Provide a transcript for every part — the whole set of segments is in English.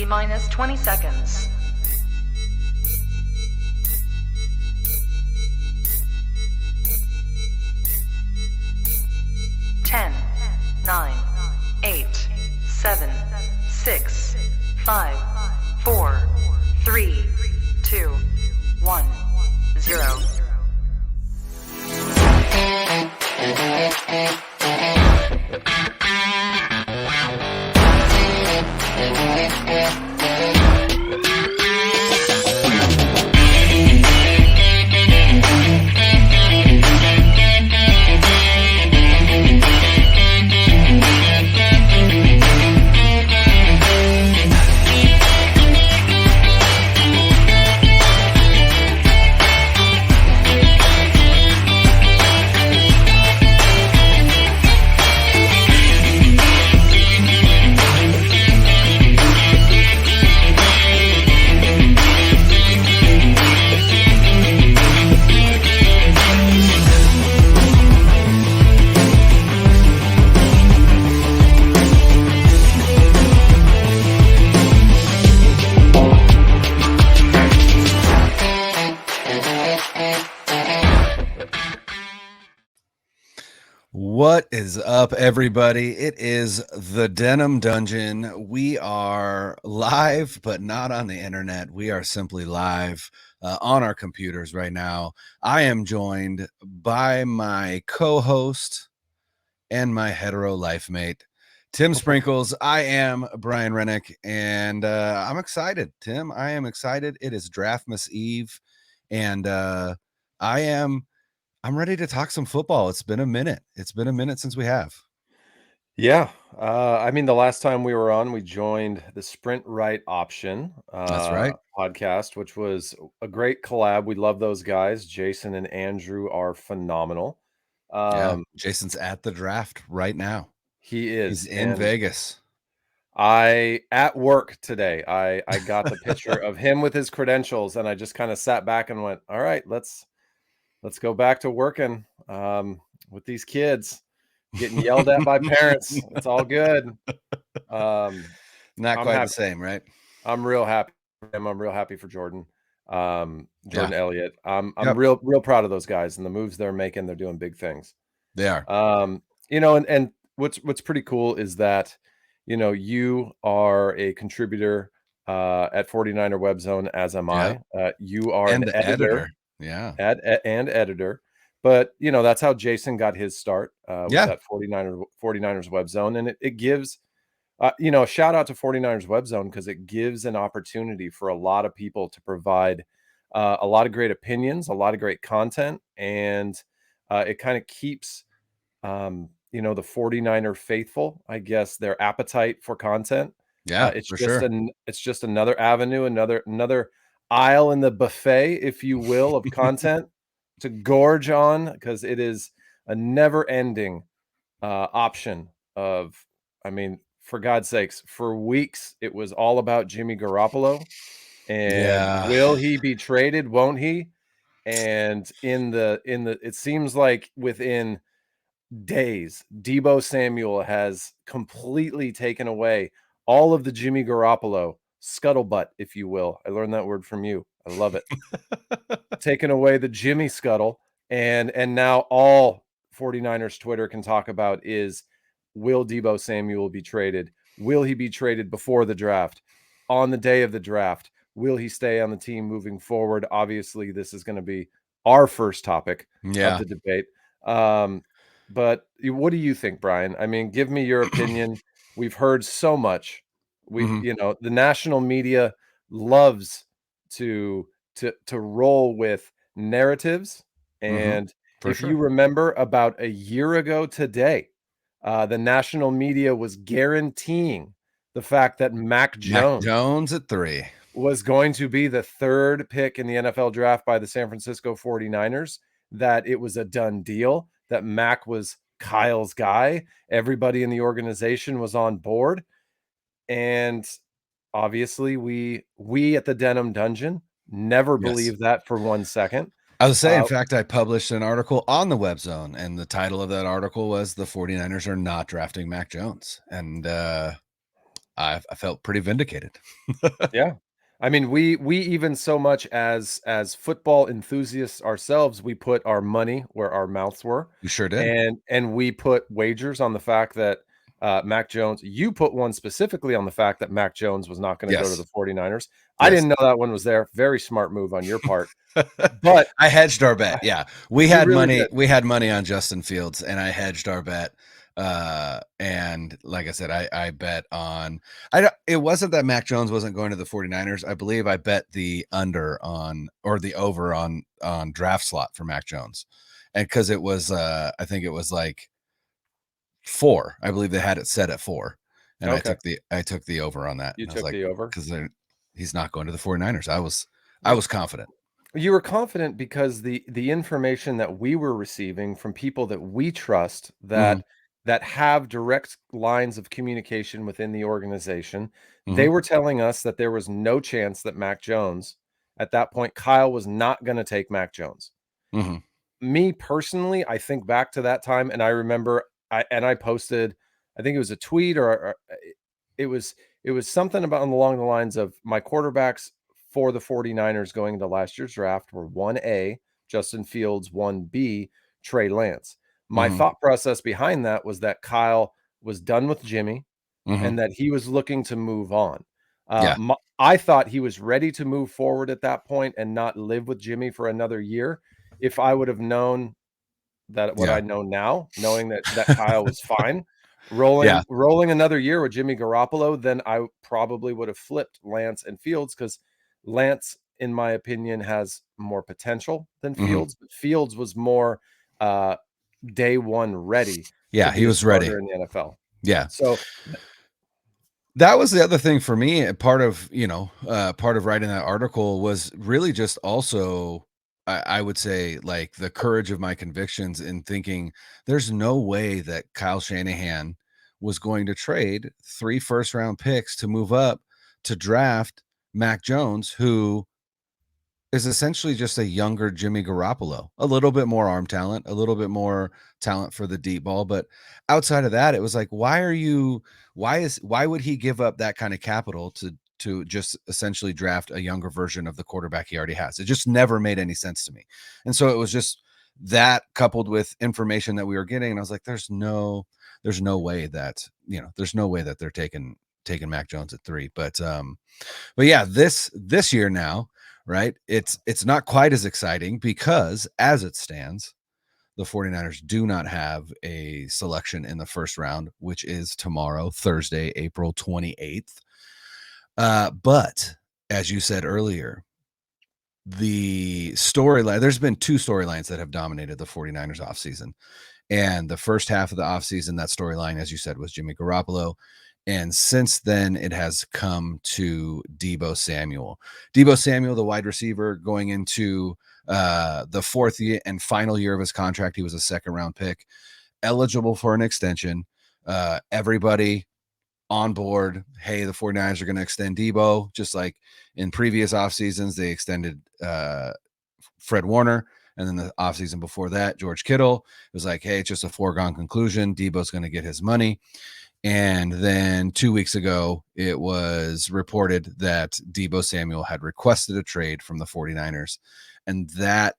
T-minus 20 seconds. 10, 9, 8, 7, 6, 5, 4, 3, 2, 1, 0. What is up, everybody? It is the Denim Dungeon. We are live, but not on the internet. We are simply live on our computers right now. I am joined by my co-host and my hetero life mate, Tim Sprinkles. I am Brian Rennick, and I'm excited, Tim. I am excited. It is Draftmas Eve, and I'm ready to talk some football. It's been a minute. It's been a minute since we have. Yeah. I mean, the last time we were on, we joined the Sprint Right Option That's right. podcast, which was a great collab. We love those guys. Jason and Andrew are phenomenal. Yeah, Jason's at the draft right now. He is. He's in Vegas. At work today, I got the picture of him with his credentials, and I just kind of sat back and went, all right, let's go back to working with these kids getting yelled at by parents. It's all good. Not quite the same, right? I'm real happy for him. I'm real happy for Jordan. Elliott. I'm real proud of those guys and the moves they're making. They're doing big things. They are. And what's pretty cool is that, you are a contributor at 49er Web Zone, as am I. You are an editor. Yeah. And editor. But, that's how Jason got his start with that 49ers Web Zone. And it gives, shout out to 49ers Web Zone, because it gives an opportunity for a lot of people to provide a lot of great opinions, a lot of great content. And it kind of keeps, the 49er faithful, I guess, their appetite for content. Yeah, it's just another avenue, another aisle in the buffet, if you will, of content to gorge on, because it is a never-ending option of, for God's sakes, for weeks it was all about Jimmy Garoppolo and will he be traded, won't he? And it seems like within days, Deebo Samuel has completely taken away all of the Jimmy Garoppolo scuttlebutt, if you will. I learned that word from you. I love it. Taking away the Jimmy scuttle, and now all 49ers Twitter can talk about is, will Deebo Samuel be traded? Will he be traded before the draft? On the day of the draft? Will he stay on the team moving forward? Obviously, this is going to be our first topic of the debate. But what do you think, Brian? Give me your opinion. We've heard so much. The national media loves to roll with narratives. And you remember, about a year ago today, the national media was guaranteeing the fact that Mac Jones at 3 was going to be the third pick in the NFL draft by the San Francisco 49ers, that it was a done deal, that Mac was Kyle's guy. Everybody in the organization was on board. And obviously we at the Denim Dungeon never believed that for 1 second. I was saying, in fact, I published an article on the Web Zone, and the title of that article was "The 49ers are not drafting Mac Jones." And I felt pretty vindicated. Yeah. I mean, we even so much as football enthusiasts ourselves, we put our money where our mouths were, You sure did. and we put wagers on the fact that Mac Jones, you put one specifically on the fact that Mac Jones was not going to go to Yes. the 49ers. I Yes. didn't know that one was there. Very smart move on your part. But I hedged our bet. Yeah. We you had really money. did. We had money on Justin Fields, and I hedged our bet. And like I said, I bet on it wasn't that Mac Jones wasn't going to the 49ers. I believe I bet the under on or the over on draft slot for Mac Jones. And because it was I think it was like 4. I believe they had it set at 4. And Okay. I took the over on that. You And I was took like, the over. because he's not going to the 49ers. I was confident. You were confident because the information that we were receiving from people that we trust Mhm, that have direct lines of communication within the organization, mhm, they were telling us that there was no chance that Mac Jones, at that point, Kyle was not going to take Mac Jones. mhm. Me personally, I think back to that time and I remember I posted, I think it was a tweet or it was something about along the lines of my quarterbacks for the 49ers going into last year's draft were 1A, Justin Fields, 1B, Trey Lance. My Mhm. thought process behind that was that Kyle was done with Jimmy Mhm. and that he was looking to move on. Yeah. I thought he was ready to move forward at that point and not live with Jimmy for another year. If I would have known that what Yeah. I know now, knowing that Kyle was fine, Yeah. rolling another year with Jimmy Garoppolo, then I probably would have flipped Lance and Fields because Lance, in my opinion, has more potential than Mhm. Fields. But Fields was more uh, day one ready to Yeah, be he a was ready. starter in the NFL. Yeah. So That was the other thing for me. Part of, part of writing that article was really just also, I would say, like the courage of my convictions in thinking there's no way that Kyle Shanahan was going to trade 3 first-round picks to move up to draft Mac Jones, who is essentially just a younger Jimmy Garoppolo, a little bit more arm talent, a little bit more talent for the deep ball. But outside of that, it was like, why would he give up that kind of capital to just essentially draft a younger version of the quarterback he already has? It just never made any sense to me. And so it was just that coupled with information that we were getting. And I was like, there's no way that, there's no way that they're taking Mac Jones at 3. But yeah, this year now, right? It's not quite as exciting because as it stands, the 49ers do not have a selection in the first round, which is tomorrow, Thursday, April 28th. But as you said earlier, the storyline, there's been 2 storylines that have dominated the 49ers offseason. And the first half of the offseason, that storyline, as you said, was Jimmy Garoppolo. And since then, it has come to Deebo Samuel. Deebo Samuel, the wide receiver, going into the 4th year and final year of his contract. He was a 2nd-round pick, eligible for an extension. Everybody on board. Hey, the 49ers are going to extend Deebo, just like in previous off seasons, they extended Fred Warner. And then the offseason before that, George Kittle. It was like, hey, it's just a foregone conclusion. Deebo's going to get his money. And then 2 weeks ago, it was reported that Deebo Samuel had requested a trade from the 49ers. And that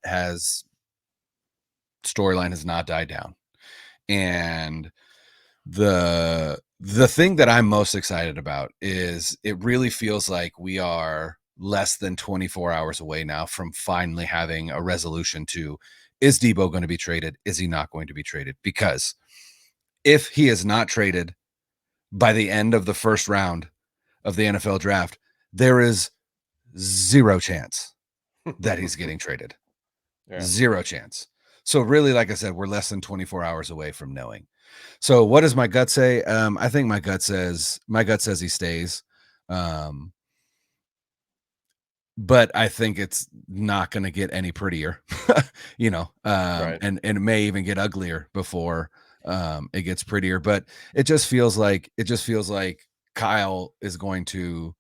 storyline has not died down. And the thing that I'm most excited about is it really feels like we are less than 24 hours away now from finally having a resolution to, is Deebo going to be traded? Is he not going to be traded? Because if he is not traded by the end of the first round of the NFL draft, there is zero chance that he's getting traded. yeah. Zero chance. So really, like I said, we're less than 24 hours away from knowing. So what does my gut say? I think my gut says he stays. But I think it's not going to get any prettier, Right. and it may even get uglier before it gets prettier. But it just feels like Kyle's going to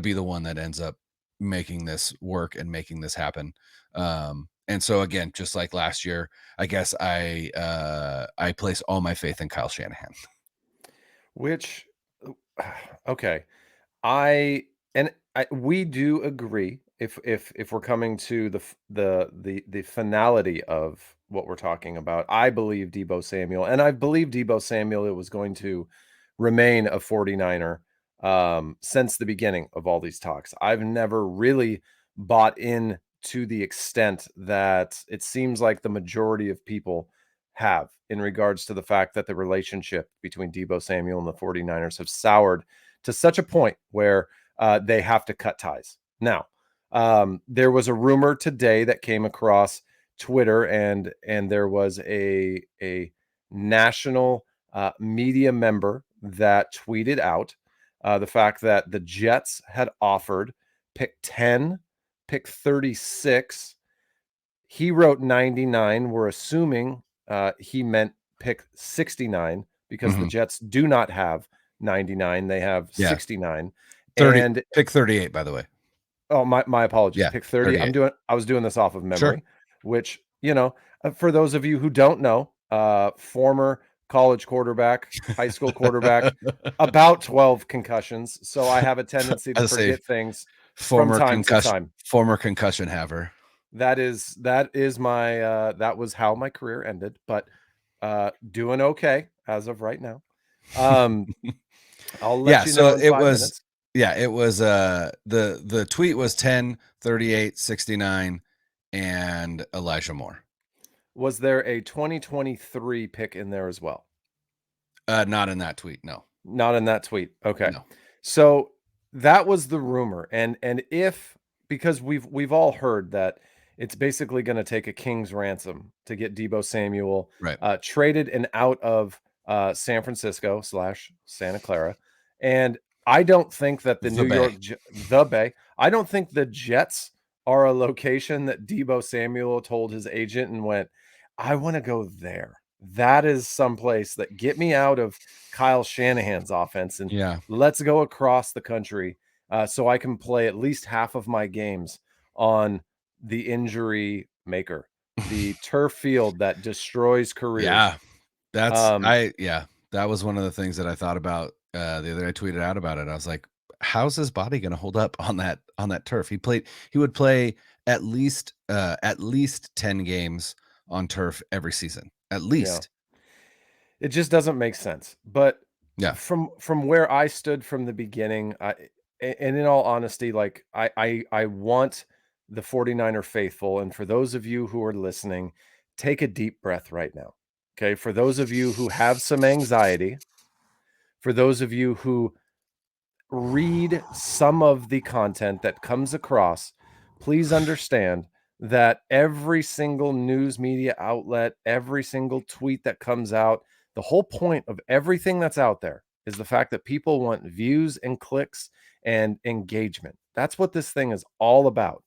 be the one that ends up making this work and making this happen. And so again, just like last year, I guess I place all my faith in Kyle Shanahan. Which Okay. We do agree if we're coming to the finality of what we're talking about. I believe Deebo Samuel, and I believe Deebo Samuel it was going to remain a 49er since the beginning of all these talks. I've never really bought in to the extent that it seems like the majority of people have in regards to the fact that the relationship between Deebo Samuel and the 49ers have soured to such a point where they have to cut ties. Now, there was a rumor today that came across Twitter, and there was a national media member that tweeted out the fact that the Jets had offered pick 10, pick 36. He wrote 99. We're assuming he meant pick 69 because the Jets do not have 99. They have 69. 30, and pick 38, by the way. Oh, my apologies. Yeah, Pick 30. 38. I was doing this off of memory, Sure. which, for those of you who don't know, former college quarterback, high school quarterback, about 12 concussions. So I have a tendency to forget things from time to time. Former concussion haver. That is my that was how my career ended, but doing okay as of right now. I'll let you know in 5 minutes. Yeah, it was the tweet was 10, 38, 69 and Elijah Moore. Was there a 2023 pick in there as well? Not in that tweet, no. Not in that tweet. Okay. No. So that was the rumor. And if because we've all heard that it's basically going to take a king's ransom to get Deebo Samuel traded and out of San Francisco / Santa Clara. And I don't think that the Bay, I don't think the Jets are a location that Deebo Samuel told his agent and went, I want to go there. That is someplace that get me out of Kyle Shanahan's offense and let's go across the country so I can play at least half of my games on the injury maker, the turf field that destroys careers. Yeah, that was one of the things that I thought about the other day. I tweeted out about it. I was like, how's his body going to hold up on that turf? He would play at least 10 games on turf every season, at least. It just doesn't make sense. But yeah, from where I stood from the beginning, and in all honesty, like I want the 49er faithful, and for those of you who are listening, take a deep breath right now. Okay, for those of you who have some anxiety, for those of you who read some of the content that comes across, please understand that every single news media outlet, every single tweet that comes out, the whole point of everything that's out there is the fact that people want views and clicks and engagement. That's what this thing is all about.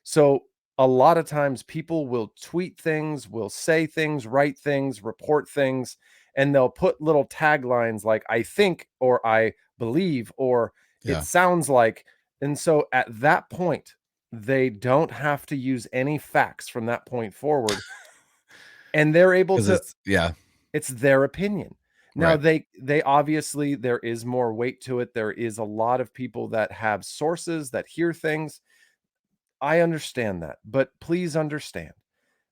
So a lot of times people will tweet things, will say things, write things, report things, and they'll put little taglines like I think or I believe or it sounds like. And so at that point, they don't have to use any facts from that point forward. And they're able to, it's their opinion. Now they obviously, there is more weight to it. There is a lot of people that have sources that hear things. I understand that, but please understand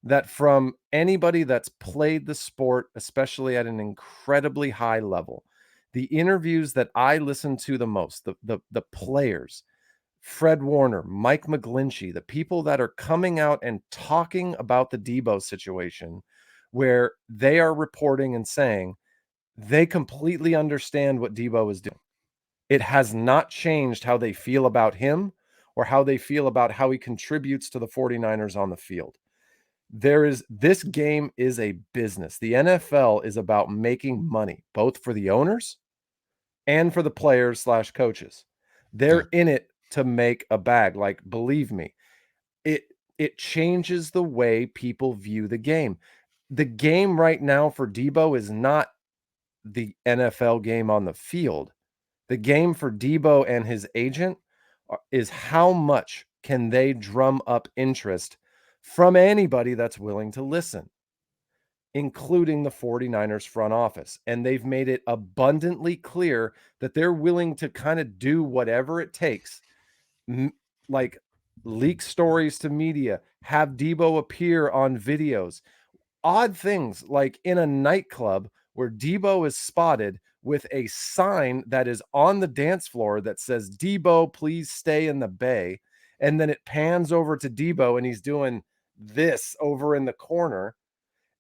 that from anybody that's played the sport, especially at an incredibly high level, the interviews that I listen to the most, the players, Fred Warner, Mike McGlinchey, the people that are coming out and talking about the Deebo situation, where they are reporting and saying they completely understand what Deebo is doing. It has not changed how they feel about him or how they feel about how he contributes to the 49ers on the field. This game is a business. The NFL is about making money, both for the owners and for the players / coaches. They're in it to make a bag. Like, believe me, it changes the way people view the game. The game right now for Deebo is not the NFL game on the field. The game for Deebo and his agent is how much can they drum up interest from anybody that's willing to listen. including the 49ers front office. And they've made it abundantly clear that they're willing to kind of do whatever it takes, like leak stories to media, have Deebo appear on videos, odd things like in a nightclub where Deebo is spotted with a sign that is on the dance floor that says, "Deebo, please stay in the bay." And then it pans over to Deebo and he's doing this over in the corner.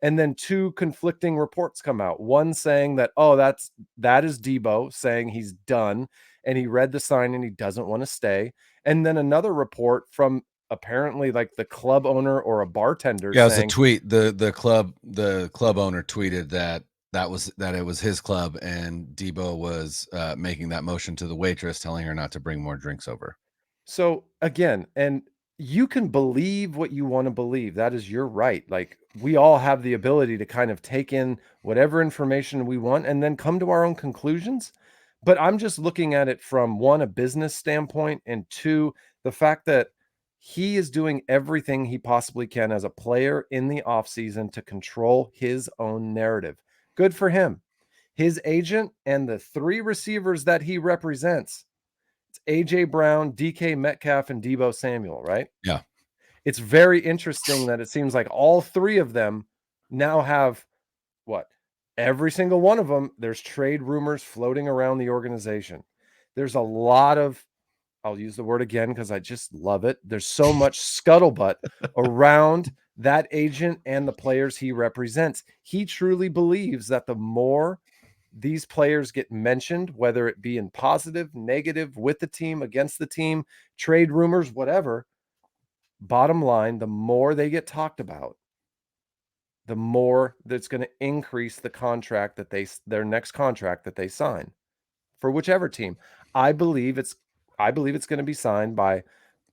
And then two conflicting reports come out. One saying that, oh, that is Deebo saying he's done and he read the sign and he doesn't want to stay. And then another report from apparently like the club owner or a bartender Yeah, it was a saying, tweet. The club owner tweeted that it was his club and Deebo was making that motion to the waitress, telling her not to bring more drinks over. so again, and you can believe what you want to believe. That is your right. Like we all have the ability to kind of take in whatever information we want and then come to our own conclusions. But I'm just looking at it from one, a business standpoint, and two, the fact that he is doing everything he possibly can as a player in the offseason to control his own narrative. Good for him. His agent and the three receivers that he represents, it's AJ Brown, DK Metcalf, and Deebo Samuel, right? Yeah. It's very interesting that it seems like all three of them now have what? Every single one of them, there's trade rumors floating around the organization. There's a lot of, I'll use the word again because I just love it. There's so much scuttlebutt around that agent and the players he represents. He truly believes that the more these players get mentioned, whether it be in positive, negative, with the team, against the team, trade rumors, whatever, bottom line, the more they get talked about, the more that's going to increase the contract that their next contract that they sign for whichever team. I believe it's going to be signed by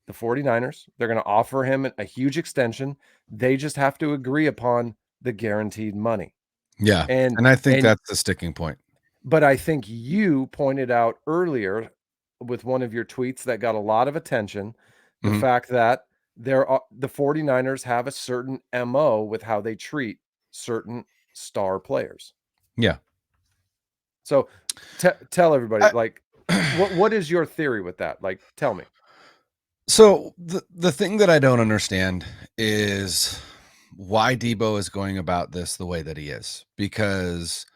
the 49ers. They're going to offer him a huge extension. They just have to agree upon the guaranteed money. Yeah. And I think that's the sticking point. But I think you pointed out earlier with one of your tweets that got a lot of attention, the fact that the 49ers have a certain MO with how they treat certain star players. Yeah. So tell everybody, what is your theory with that? Like, tell me. So the thing that I don't understand is why Deebo is going about this the way that he is, because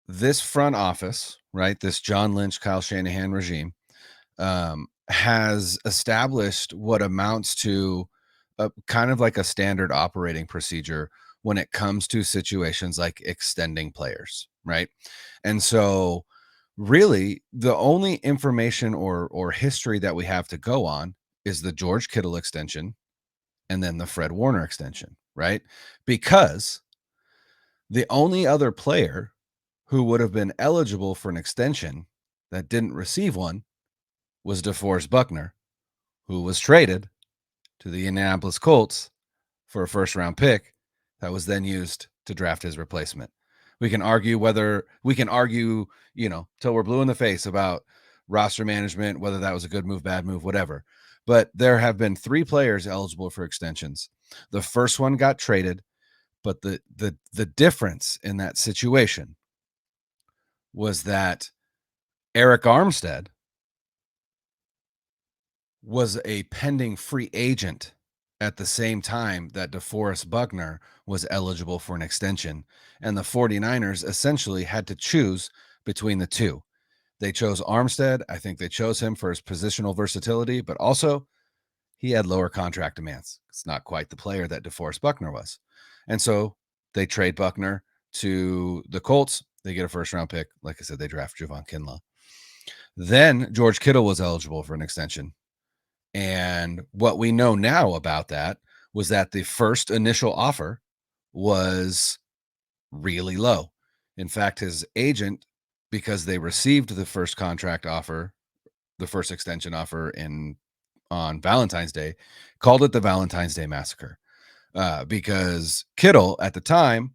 this front office, right, this John Lynch, Kyle Shanahan regime, has established what amounts to a kind of like a standard operating procedure when it comes to situations like extending players, right? And so really the only information or history that we have to go on is the George Kittle extension and then the Fred Warner extension, right? Because the only other player who would have been eligible for an extension that didn't receive one was DeForest Buckner, who was traded to the Indianapolis Colts for a first-round pick that was then used to draft his replacement. We can argue, till we're blue in the face about roster management, whether that was a good move, bad move, whatever. But there have been 3 players eligible for extensions. The first one got traded, but the difference in that situation was that Eric Armstead was a pending free agent at the same time that DeForest Buckner was eligible for an extension. And the 49ers essentially had to choose between the two. They chose Armstead. I think they chose him for his positional versatility, but also he had lower contract demands. It's not quite the player that DeForest Buckner was. And so they trade Buckner to the Colts. They get a first-round pick. Like I said, they draft Javon Kinlaw. Then George Kittle was eligible for an extension. And what we know now about that was that the first initial offer was really low. In fact, his agent, because they received the first contract offer, the first extension offer on Valentine's Day, called it the Valentine's Day Massacre, because Kittle at the time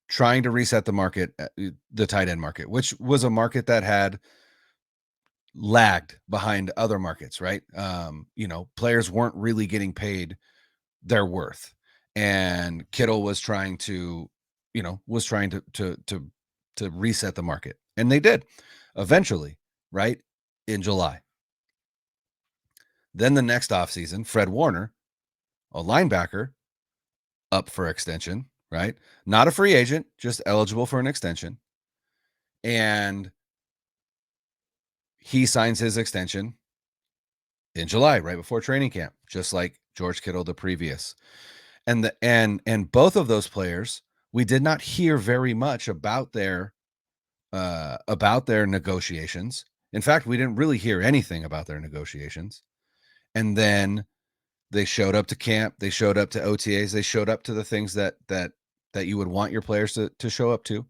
trying to reset the market, the tight end market, which was a market that had lagged behind other markets, right? Players weren't really getting paid their worth, and Kittle was trying to was trying to reset the market. And they did eventually, right? In July. Then the next offseason, Fred Warner, a linebacker, up for extension, right? Not a free agent, just eligible for an extension. And he signs his extension in July, right before training camp, just like George Kittle the previous. And both of those players, we did not hear very much about their negotiations. In fact, we didn't really hear anything about their negotiations. And then they showed up to camp, they showed up to OTAs, they showed up to the things that you would want your players to show up to,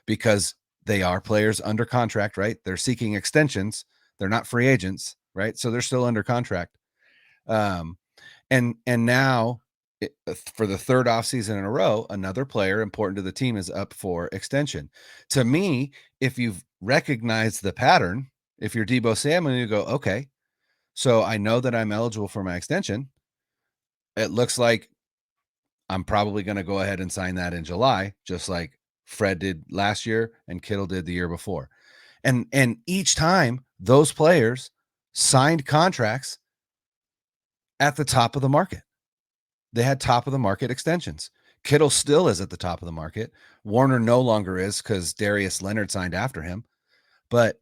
because they are players under contract, right? They're seeking extensions. They're not free agents, right? So they're still under contract. And now for the third offseason in a row, another player important to the team is up for extension. To me, if you've recognized the pattern, if you're Deebo Samuel, you go, okay, so I know that I'm eligible for my extension. It looks like I'm probably going to go ahead and sign that in July, just like Fred did last year and Kittle did the year before. And each time those players signed contracts at the top of the market. They had top of the market extensions. Kittle still is at the top of the market. Warner no longer is, because Darius Leonard signed after him. But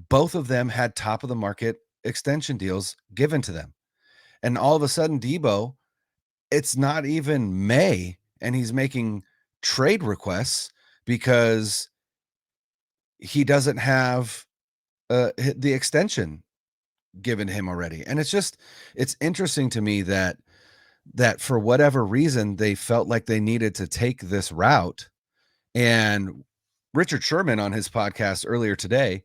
both of them had top of the market extension deals given to them. And all of a sudden, Deebo, it's not even May, and he's making trade requests because he doesn't have the extension given him already. And it's interesting to me that for whatever reason, they felt like they needed to take this route. And Richard Sherman on his podcast earlier today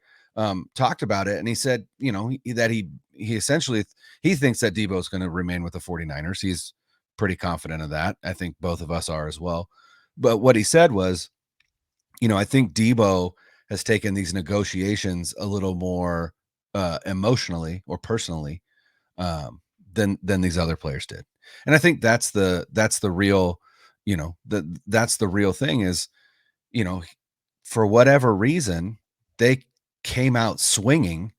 talked about it. And he said, that he essentially, he thinks that Deebo is going to remain with the 49ers. He's pretty confident of that. I think both of us are as well. But what he said was, I think Deebo has taken these negotiations a little more emotionally or personally than these other players did. And I think that's the real, that's the real thing is, for whatever reason, they came out swinging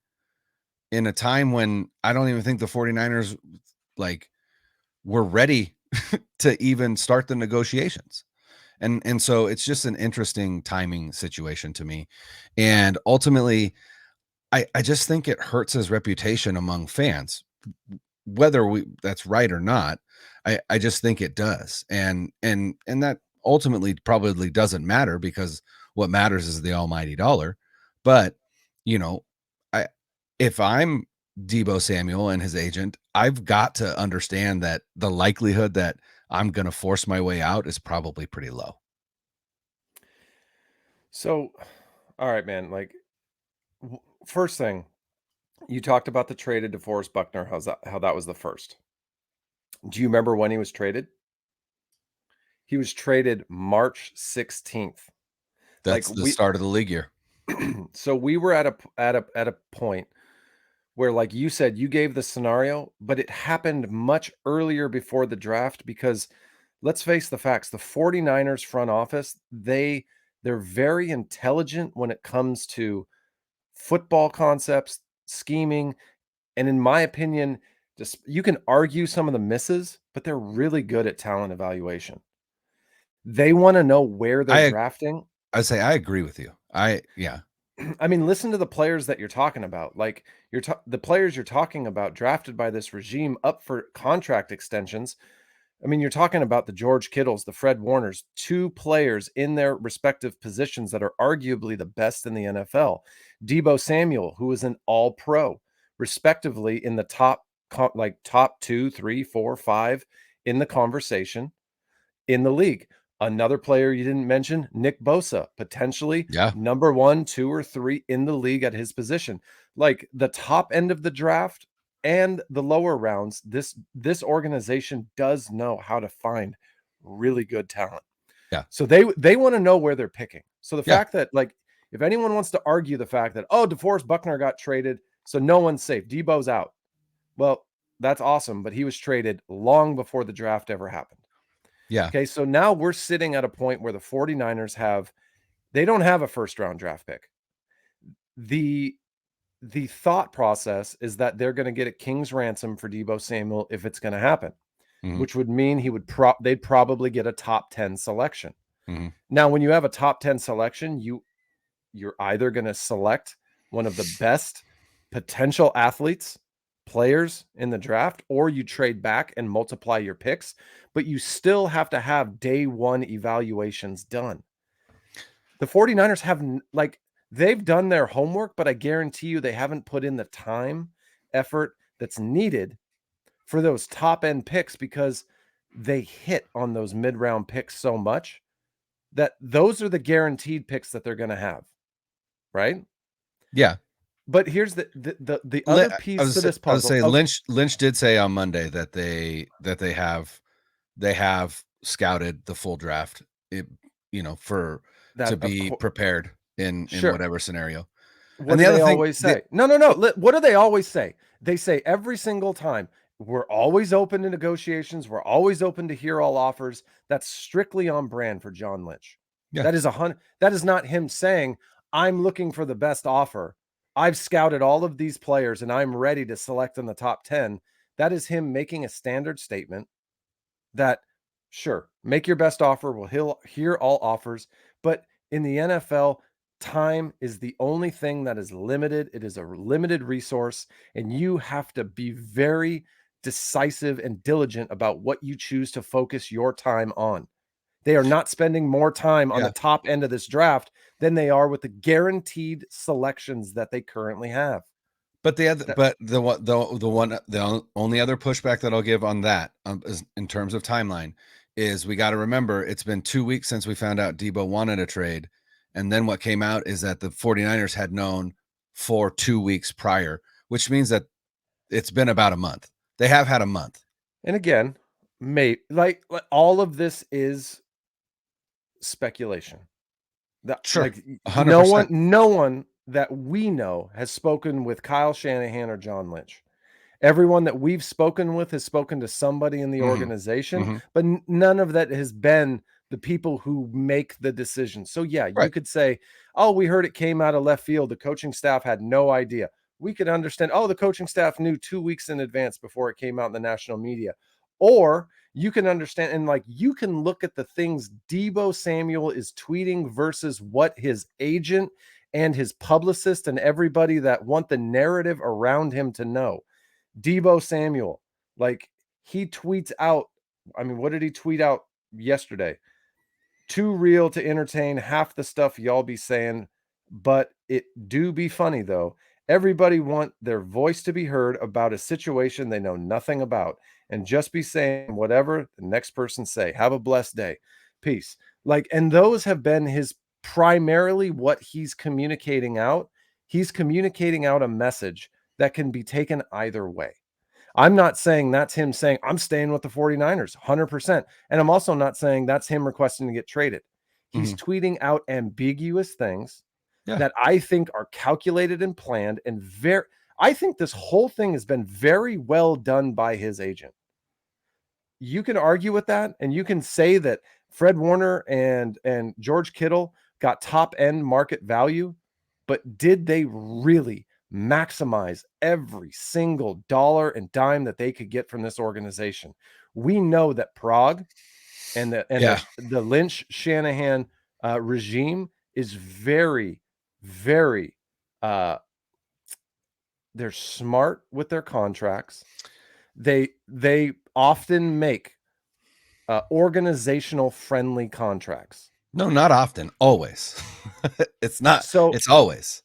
in a time when I don't even think the 49ers were ready to even start the negotiations. And so it's just an interesting timing situation to me. And ultimately, I just think it hurts his reputation among fans, whether that's right or not. I just think it does. And that ultimately probably doesn't matter, because what matters is the almighty dollar. But, if I'm Deebo Samuel and his agent, I've got to understand that the likelihood that I'm going to force my way out is probably pretty low. So, all right, man, first thing, you talked about the trade of DeForest Buckner, how that was the first. Do you remember when he was traded? He was traded March 16th. That's the start of the league year. So we were at a point where, like you said, you gave the scenario, but it happened much earlier before the draft, because let's face the facts, the 49ers front office, they're very intelligent when it comes to football concepts, scheming, and in my opinion, just you can argue some of the misses, but they're really good at talent evaluation. They want to know where they're drafting. I say I agree with you. Yeah. I mean, listen to the players that you're talking about. Like the players you're talking about drafted by this regime up for contract extensions. I mean, you're talking about the George Kittles, the Fred Warners, two players in their respective positions that are arguably the best in the NFL. Deebo Samuel, who is an all-pro, respectively in the top 2, 3, 4, 5 in the conversation in the league. Another player you didn't mention, Nick Bosa, potentially number 1, 2, or 3 in the league at his position. Like the top end of the draft and the lower rounds, this organization does know how to find really good talent. Yeah. So they want to know where they're picking. So the fact that, if anyone wants to argue the fact that, DeForest Buckner got traded, so no one's safe, Deebo's out. Well, that's awesome, but he was traded long before the draft ever happened. Yeah. Okay, so now we're sitting at a point where the 49ers they don't have a first round draft pick. The thought process is that they're going to get a king's ransom for Deebo Samuel if it's going to happen, which would mean they'd probably get a top 10 selection. Now, when you have a top 10 selection, you're either going to select one of the best potential athletes, players in the draft, or you trade back and multiply your picks, but you still have to have day one evaluations done. The 49ers have they've done their homework, but I guarantee you they haven't put in the time, effort that's needed for those top end picks, because they hit on those mid-round picks so much that those are the guaranteed picks that they're going to have. Right? Yeah. But here's the other piece to this puzzle. I would say Lynch did say on Monday that they have scouted the full draft, to be prepared in whatever scenario. What do they always say? No. What do they always say? They say every single time, we're always open to negotiations. We're always open to hear all offers. That's strictly on brand for John Lynch. Yeah. That is not him saying, I'm looking for the best offer. I've scouted all of these players and I'm ready to select in the top 10. That is him making a standard statement that, sure, make your best offer. We'll hear all offers. But in the NFL, time is the only thing that is limited. It is a limited resource, and you have to be very decisive and diligent about what you choose to focus your time on. They are not spending more time on the top end of this draft than they are with the guaranteed selections that they currently have. But the only other pushback that I'll give on that is in terms of timeline is we got to remember it's been 2 weeks since we found out Deebo wanted a trade. And then what came out is that the 49ers had known for 2 weeks prior, which means that it's been about a month. They have had a month. And again, all of this is speculation. Sure. 100%. No one that we know has spoken with Kyle Shanahan or John Lynch. Everyone that we've spoken with has spoken to somebody in the organization, but none of that has been the people who make the decision. So yeah, you could say, oh, we heard it came out of left field. The coaching staff had no idea. We could understand, oh, the coaching staff knew 2 weeks in advance before it came out in the national media. Or you can understand, and you can look at the things Deebo Samuel is tweeting versus what his agent and his publicist and everybody that want the narrative around him to know. Deebo Samuel, he tweets out, what did he tweet out yesterday? Too real to entertain half the stuff y'all be saying, but it do be funny though. Everybody want their voice to be heard about a situation they know nothing about, and just be saying whatever the next person say. Have a blessed day. Peace. And those have been his primarily what he's communicating out. He's communicating out a message that can be taken either way. I'm not saying that's him saying, I'm staying with the 49ers 100%. And I'm also not saying that's him requesting to get traded. He's tweeting out ambiguous things that I think are calculated and planned, and I think this whole thing has been very well done by his agent. You can argue with that, and you can say that Fred Warner and George Kittle got top end market value, but did they really maximize every single dollar and dime that they could get from this organization? We know that Prague and the Lynch Shanahan regime is very, very they're smart with their contracts. They often make organizational friendly contracts. No, not often. Always. It's not. So it's always.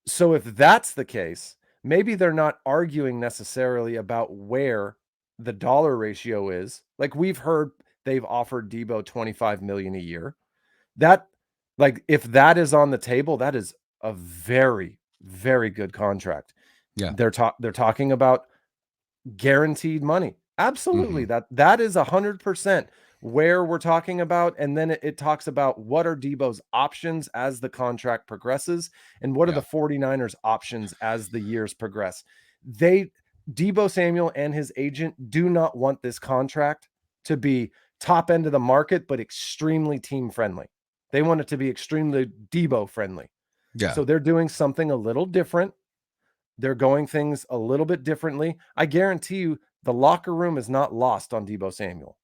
So if that's the case, maybe they're not arguing necessarily about where the dollar ratio is. We've heard they've offered Deebo $25 million a year. That, if that is on the table, that is a very, very good contract. Yeah. They're talking about guaranteed money. Absolutely. That is 100% where we're talking about. And then it talks about what are Deebo's options as the contract progresses, and what are the 49ers options as the years progress. Deebo Samuel and his agent do not want this contract to be top end of the market, but extremely team friendly. They want it to be extremely Deebo friendly. Yeah. So they're doing something a little different. They're going things a little bit differently. I guarantee you the locker room is not lost on Deebo Samuel.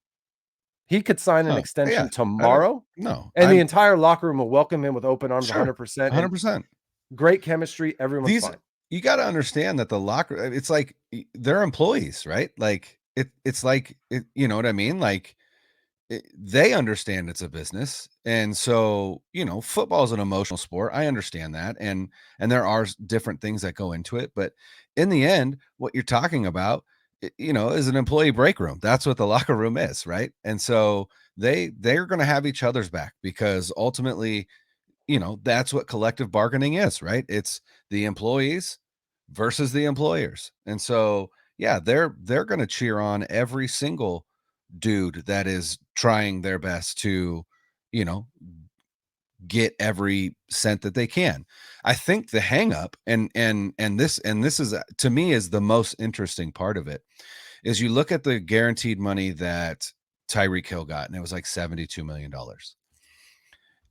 He could sign an extension tomorrow. And the entire locker room will welcome him with open arms. 100%. 100%. Great chemistry. Everyone's fine. You got to understand that the locker, it's like they're employees, right? Like it's like, you know what I mean? Like they understand it's a business. And so, you know, football is an emotional sport. I understand that. And there are different things that go into it. But in the end, what you're talking about, you know, is an employee break room. That's what the locker room is, right? And so they're going to have each other's back, because ultimately, you know, that's what collective bargaining is, right? It's the employees versus the employers. And so, yeah, they're going to cheer on every single dude that is trying their best to, you know, get every cent that they can. I think the hang up and this is, to me, is the most interesting part of it, is you look at the guaranteed money that Tyreek Hill got, and it was like $72 million.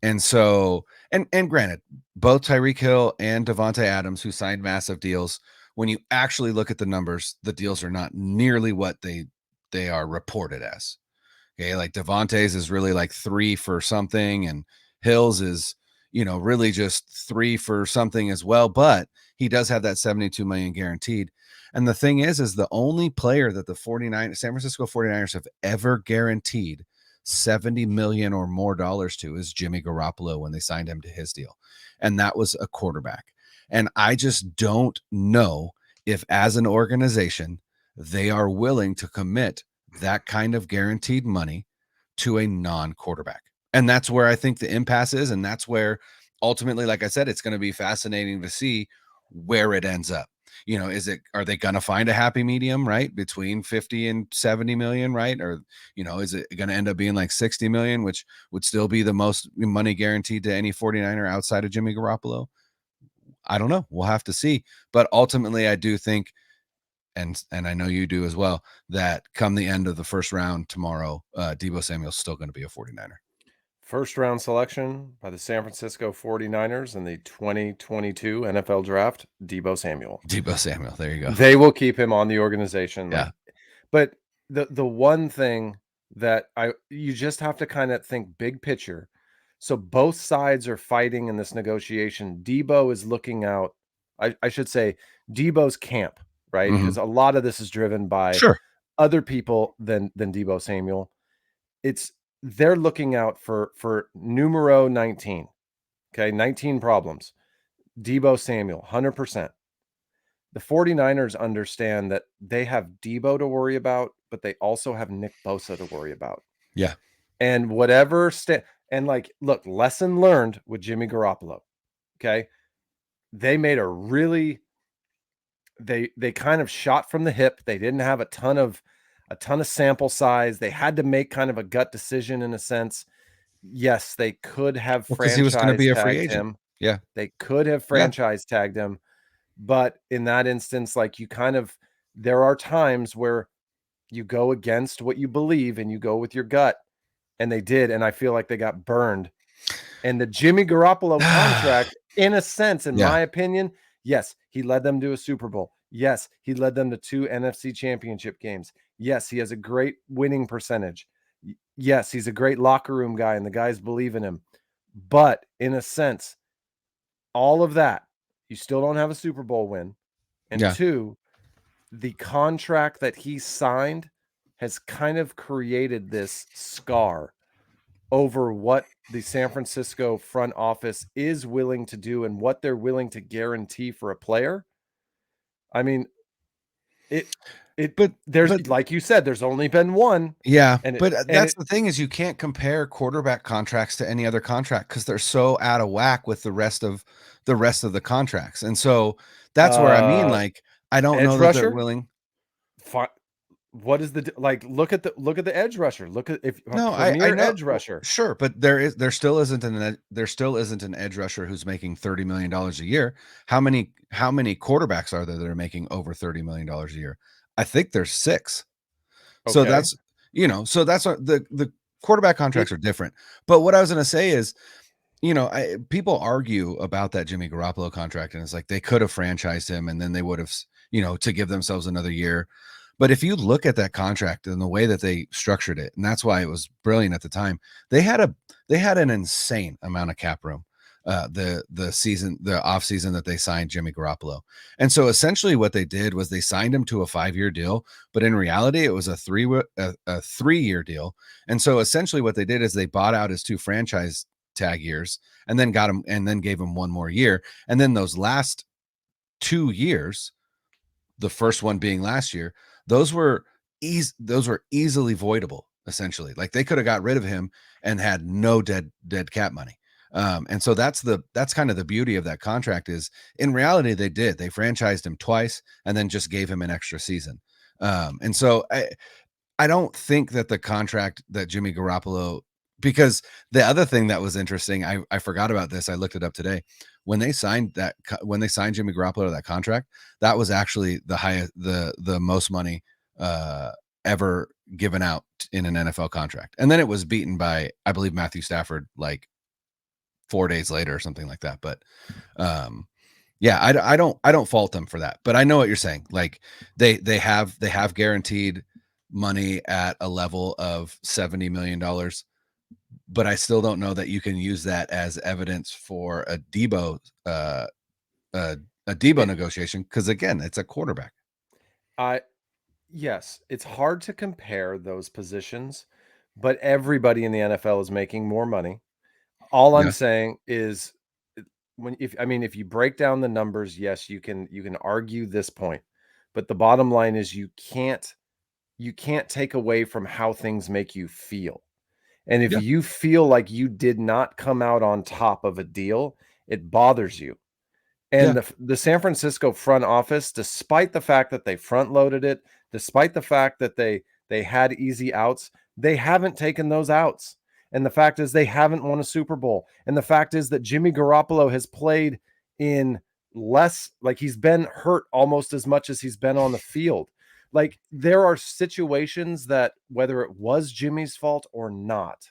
And so, and granted, both Tyreek Hill and Devontae Adams, who signed massive deals, when you actually look at the numbers, the deals are not nearly what they are reported as. Okay, like Devontae's is really like 3 for something, and Hill's is, you know, really just 3 for something as well. But he does have that 72 million guaranteed. And the thing is the only player that the San Francisco 49ers have ever guaranteed $70 million or more to is Jimmy Garoppolo when they signed him to his deal. And that was a quarterback. And I just don't know if, as an organization, they are willing to commit that kind of guaranteed money to a non-quarterback. And that's where I think the impasse is. And that's where ultimately, like I said, it's going to be fascinating to see where it ends up. You know, are they going to find a happy medium, right, between 50 and 70 million, right? Or, you know, is it going to end up being like 60 million, which would still be the most money guaranteed to any 49er outside of Jimmy Garoppolo? I don't know. We'll have to see. But ultimately, I do think, and I know you do as well, that come the end of the first round tomorrow, Deebo Samuel's still going to be a 49er. First round selection by the San Francisco 49ers in the 2022 NFL draft, Deebo Samuel. Deebo Samuel, there you go. They will keep him on the organization. Yeah. But the one thing that you just have to kind of think big picture. So both sides are fighting in this negotiation. Deebo is looking out, I should say Deebo's camp, right? Because a lot of this is driven by other people than Deebo Samuel. They're looking out for numero 19. Okay, 19 problems. Deebo Samuel, 100%. The 49ers understand that they have Deebo to worry about, but they also have Nick Bosa to worry about. Yeah. And whatever and like, look, lesson learned with Jimmy Garoppolo. Okay. They made a really, they kind of shot from the hip. They didn't have a ton of sample size. They had to make kind of a gut decision in a sense. Yes, they could have franchise he was going to be a free agent. Him. Yeah. They could have franchise tagged him. But in that instance, like there are times where you go against what you believe and you go with your gut, and they did. And I feel like they got burned. And the Jimmy Garoppolo contract, in a sense, in my opinion, yes, he led them to a Super Bowl. Yes, he led them to 2 NFC championship games. Yes, he has a great winning percentage. Yes, he's a great locker room guy and the guys believe in him. But in a sense, all of that, you still don't have a Super Bowl win. And 2, the contract that he signed has kind of created this scar over what the San Francisco front office is willing to do and what they're willing to guarantee for a player. I mean, but like you said, there's only been one. Yeah. That's the thing, is you can't compare quarterback contracts to any other contract because they're so out of whack with the rest of the contracts. And so that's where I mean, like, I don't know that they're willing. What is look at the edge rusher. Look at I know edge rusher. Sure, but there still isn't an edge rusher who's making $30 million a year. How many quarterbacks are there that are making over $30 million a year? I think there's 6. Okay. So So that's what the quarterback contracts are different. But what I was going to say is, people argue about that Jimmy Garoppolo contract, and it's like they could have franchised him and then they would have, to give themselves another year. But if you look at that contract and the way that they structured it, and that's why it was brilliant at the time, they had an insane amount of cap room. The off season that they signed Jimmy Garoppolo. And so essentially what they did was they signed him to a 5-year deal, but in reality it was a 3-year deal. And so essentially what they did is they bought out his 2 franchise tag years and then gave him 1 more year. And then those last 2 years, the first one being last year, those were easily voidable, essentially. Like they could have got rid of him and had no dead cap money. And so that's kind of the beauty of that contract is in reality, they franchised him twice and then just gave him an extra season. And so I don't think that the contract that Jimmy Garoppolo, because the other thing that was interesting, I forgot about this. I looked it up today. When they signed Jimmy Garoppolo to that contract, that was actually the highest, the most money ever given out in an NFL contract. And then it was beaten by, I believe, Matthew Stafford, like 4 days later or something like that. But I don't fault them for that, but I know what you're saying. Like they have guaranteed money at a level of $70 million, but I still don't know that you can use that as evidence for a Deebo negotiation. Cause again, it's a quarterback. Yes, it's hard to compare those positions, but everybody in the NFL is making more money. All I'm saying is if you break down the numbers, yes, you can argue this point, but the bottom line is you can't take away from how things make you feel. And if you feel like you did not come out on top of a deal, it bothers you. And the San Francisco front office, despite the fact that they front loaded it, despite the fact that they had easy outs, they haven't taken those outs. And the fact is they haven't won a Super Bowl. And the fact is that Jimmy Garoppolo has played in less, like he's been hurt almost as much as he's been on the field. Like there are situations that whether it was Jimmy's fault or not,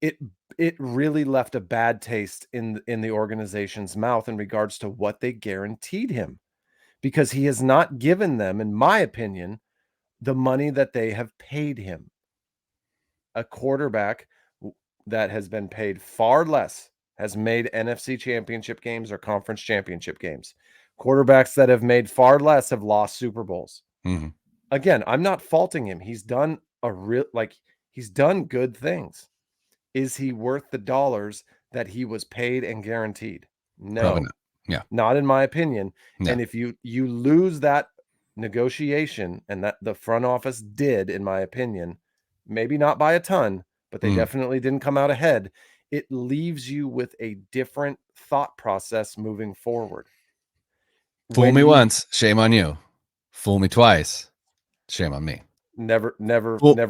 it really left a bad taste in the organization's mouth in regards to what they guaranteed him, because he has not given them, in my opinion, the money that they have paid him. A quarterback that has been paid far less has made NFC championship games or conference championship games. Quarterbacks that have made far less have lost Super Bowls. Again, I'm not faulting him. He's done he's done good things. Is he worth the dollars that he was paid and guaranteed? No. Probably not. Yeah. Not in my opinion. Yeah. And if you lose that negotiation, and that the front office did, in my opinion, maybe not by a ton, but they definitely didn't come out ahead, it leaves you with a different thought process moving forward. Fool me once, shame on you. Fool me twice, shame on me. Never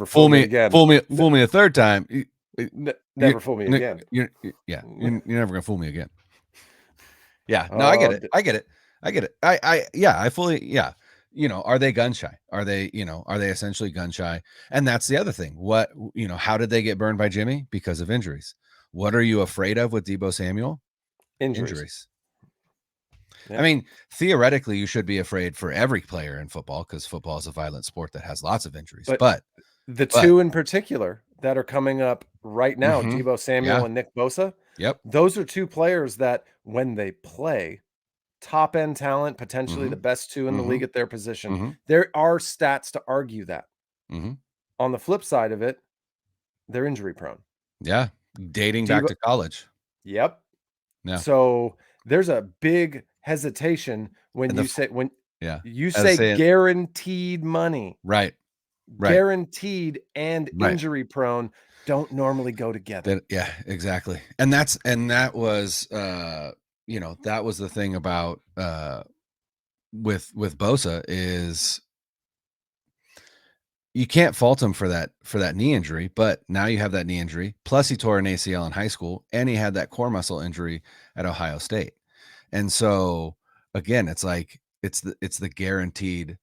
fool me again. Fool me a third time. Never fool me again. You're never gonna fool me again. Yeah, no, I get it. I fully, are they gun shy? Are they essentially gun shy? And that's the other thing. What, how did they get burned by Jimmy? Because of injuries. What are you afraid of with Deebo Samuel? Injuries. Yeah. I mean, theoretically, you should be afraid for every player in football because football is a violent sport that has lots of injuries. But the two in particular that are coming up right now, Deebo Samuel and Nick Bosa, those are two players that when they play, top end talent, potentially the best two in the league at their position. There are stats to argue that. On the flip side of it, they're injury prone. Yeah. Dating back to college. Yep. Yeah. So there's a big hesitation when you say guaranteed money. Right. Guaranteed and injury prone don't normally go together. Yeah, exactly. And that was that was the thing about with Bosa is you can't fault him for that knee injury, but now you have that knee injury. Plus he tore an ACL in high school and he had that core muscle injury at Ohio State. And so again, it's like it's the guaranteed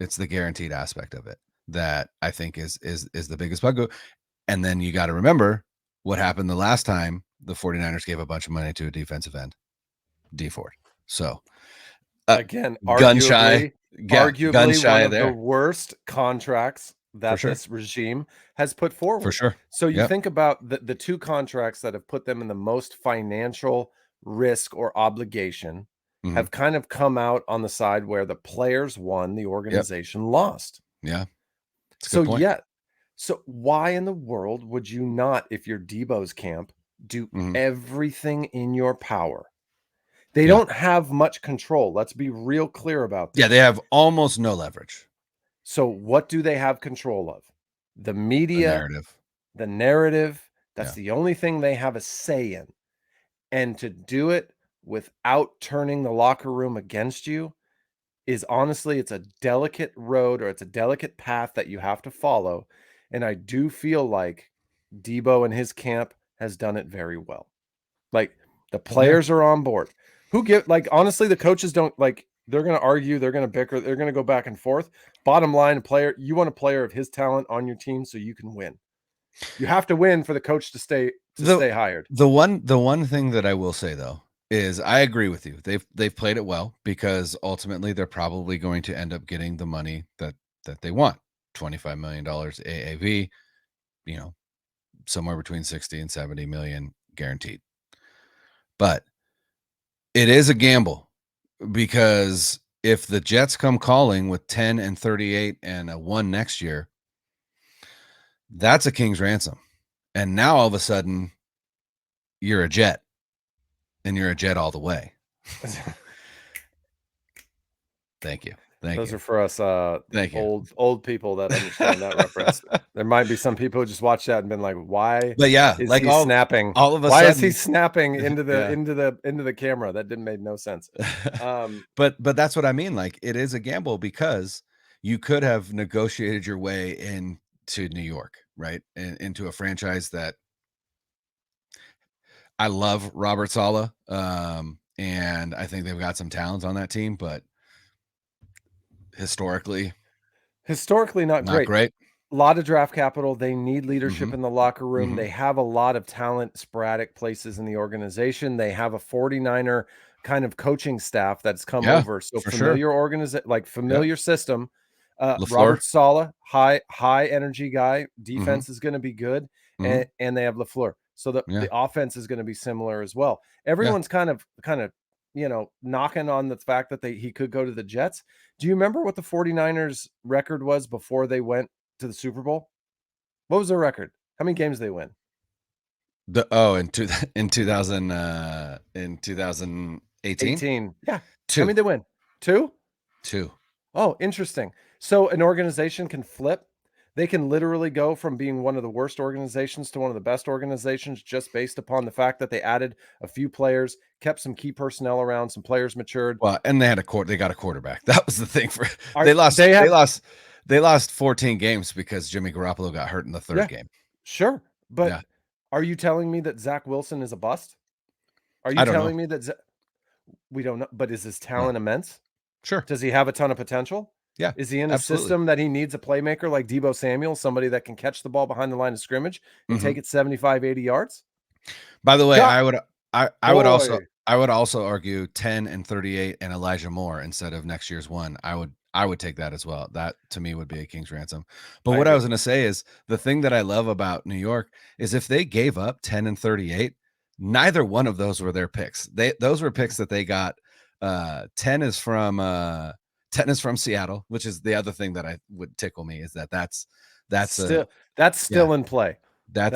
aspect of it. that I think is the biggest bugaboo. And then you got to remember what happened the last time the 49ers gave a bunch of money to a defensive end, D Ford. So again, gun shy one of there the worst contracts that sure. this regime has put forward. For sure. So you think about the two contracts that have put them in the most financial risk or obligation have kind of come out on the side where the players won, the organization lost. Yeah. So so why in the world would you not, if you're Deebo's camp, do everything in your power? They don't have much control. Let's be real clear about this. Yeah, they have almost no leverage. So what do they have control of? The media, the narrative. That's the only thing they have a say in. And to do it without turning the locker room against you is honestly, it's a delicate road, or it's a delicate path that you have to follow. And I do feel like Deebo and his camp has done it very well. Like, the players are on board. Honestly, the coaches don't, like, they're going to argue, they're going to bicker, they're going to go back and forth. Bottom line, you want a player of his talent on your team so you can win. You have to win for the coach to stay hired. The one thing that I will say, though, is I agree with you. They've played it well, because ultimately they're probably going to end up getting the money that they want. $25 million AAV, somewhere between 60 and 70 million guaranteed. But it is a gamble, because if the Jets come calling with 10 and 38 and a 1 next year, that's a king's ransom. And now all of a sudden you're a Jet, and you're a Jet all the way. Thank you. Those are for us old people that understand that reference. There might be some people who just watch that and been like, why is he snapping? All of a why sudden, is he snapping into the camera? That didn't make no sense. But that's what I mean. Like, it is a gamble, because you could have negotiated your way into New York, right? And into a franchise that I love Robert Saleh. And I think they've got some talents on that team, but historically not great. A lot of draft capital. They need leadership in the locker room. They have a lot of talent, sporadic places in the organization. They have a 49er kind of coaching staff that's come over. So familiar system. Robert Saleh, high energy guy. Defense is going to be good. And they have LaFleur. So the offense is going to be similar as well. Everyone's kind of knocking on the fact that he could go to the Jets. Do you remember what the 49ers record was before they went to the Super Bowl? What was their record? How many games did they win? In 2018? Yeah. 2. How many did they win? 2? 2. Oh, interesting. So an organization can flip. They can literally go from being one of the worst organizations to one of the best organizations, just based upon the fact that they added a few players, kept some key personnel around, some players matured. Well, and they got a quarterback. That was the thing. They lost 14 games because Jimmy Garoppolo got hurt in the third game. Sure. But are you telling me that Zach Wilson is a bust? Are you telling me that we don't know, but is his talent immense? Sure. Does he have a ton of potential? Yeah. Is he in a system that he needs a playmaker like Deebo Samuel, somebody that can catch the ball behind the line of scrimmage and take it 75, 80 yards? By the way, I would also argue 10 and 38 and Elijah Moore instead of next year's 1. I would take that as well. That to me would be a king's ransom. But what I was going to say is, the thing that I love about New York is, if they gave up 10 and 38, neither one of those were their picks. Those were picks that they got. 10 is from Seattle, which is the other thing that I would tickle me, is that's still in play. That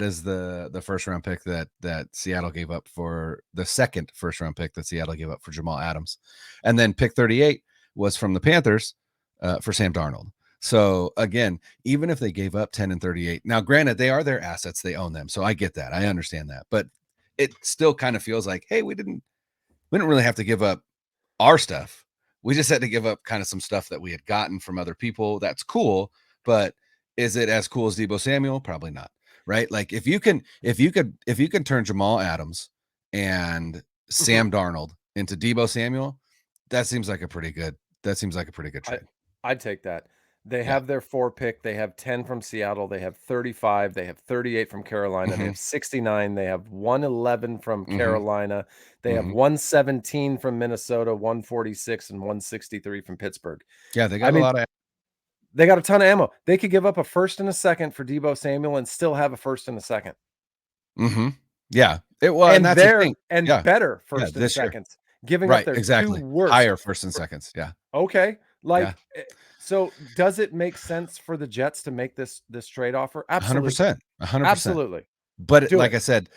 is the first round pick that Seattle gave up for the second first round pick that Seattle gave up for Jamal Adams. And then pick 38 was from the Panthers for Sam Darnold. So again, even if they gave up 10 and 38, now granted, they are their assets, they own them. So I get that. I understand that. But it still kind of feels like, hey, we didn't really have to give up our stuff. We just had to give up kind of some stuff that we had gotten from other people. That's cool. But is it as cool as Deebo Samuel? Probably not. Right. Like, if you can turn Jamal Adams and Sam Darnold into Deebo Samuel, that seems like a pretty good trade. I'd take that. They Yeah. have their 4 pick. They have 10 from Seattle. They have 35. They have 38 from Carolina. They Mhm. have 69. They have 111 from Mhm. Carolina. They have Mhm. 117 from Minnesota, 146, and 163 from Pittsburgh. Yeah, they I got a mean, lot of they got a ton of ammo. They could give up a first and a second for Deebo Samuel and still have a first and a second. Mhm. Yeah. And And that's the thing. Yeah. better Yeah, first and this year. seconds, giving up Right, their 2 exactly. Higher worst. first and seconds. Yeah. Okay, Yeah. so does it make sense for the Jets to make this trade offer? Absolutely. 100%. 100%. Absolutely. But Do like it. I said,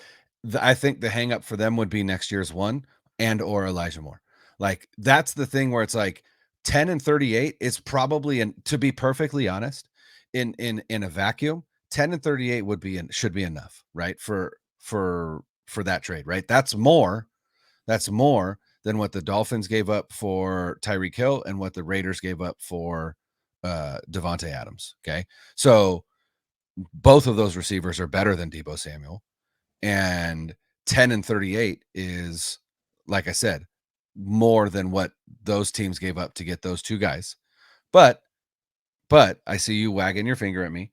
I think the hang up for them would be next year's one and or Elijah Moore. Like that's the thing where it's like 10 and 38 is probably, and to be perfectly honest, in a vacuum, 10 and 38 should be enough, right? For that trade, right? That's more than what the Dolphins gave up for Tyreek Hill and what the Raiders gave up for Devontae Adams. Okay. So both of those receivers are better than Deebo Samuel. And 10 and 38 is, like I said, more than what those teams gave up to get those two guys. But I see you wagging your finger at me.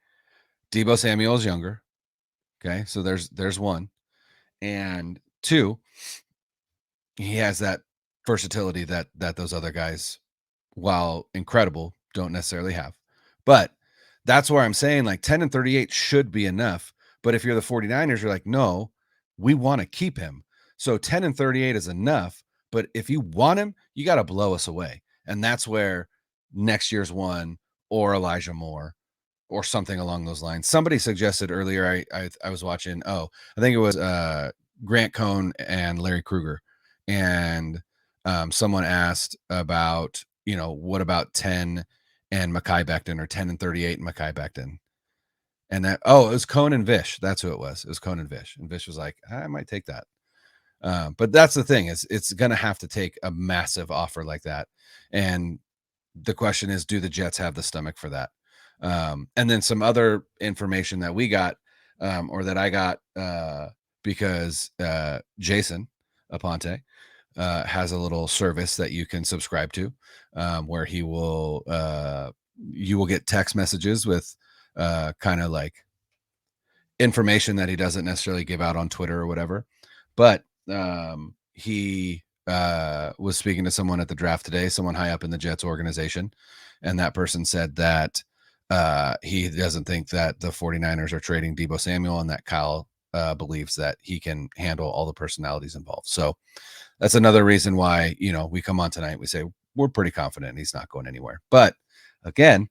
Deebo Samuel is younger. Okay. So there's one. And two, he has that versatility that those other guys, while incredible, don't necessarily have. But that's where I'm saying like 10 and 38 should be enough. But if you're the 49ers, you're like, no, we want to keep him. So 10 and 38 is enough. But if you want him, you got to blow us away. And that's where next year's one or Elijah Moore or something along those lines. Somebody suggested earlier, I was watching, I think it was Grant Cohn and Larry Kruger. And someone asked about, what about 10 and Mekhi Becton, or 10 and 38 and Mekhi Becton? And that, it was Cohn and Vish. That's who it was. It was Cohn and Vish. And Vish was like, I might take that. But that's the thing, is it's going to have to take a massive offer like that. And the question is, do the Jets have the stomach for that? And then some other information that we got, or that I got, because Jason Aponte has a little service that you can subscribe to, where he will you will get text messages with kind of like information that he doesn't necessarily give out on Twitter or whatever. But he was speaking to someone at the draft today, someone high up in the Jets organization, and that person said that he doesn't think that the 49ers are trading Deebo Samuel, and that Kyle believes that he can handle all the personalities involved. So that's another reason why, we come on tonight, we say we're pretty confident he's not going anywhere. But again,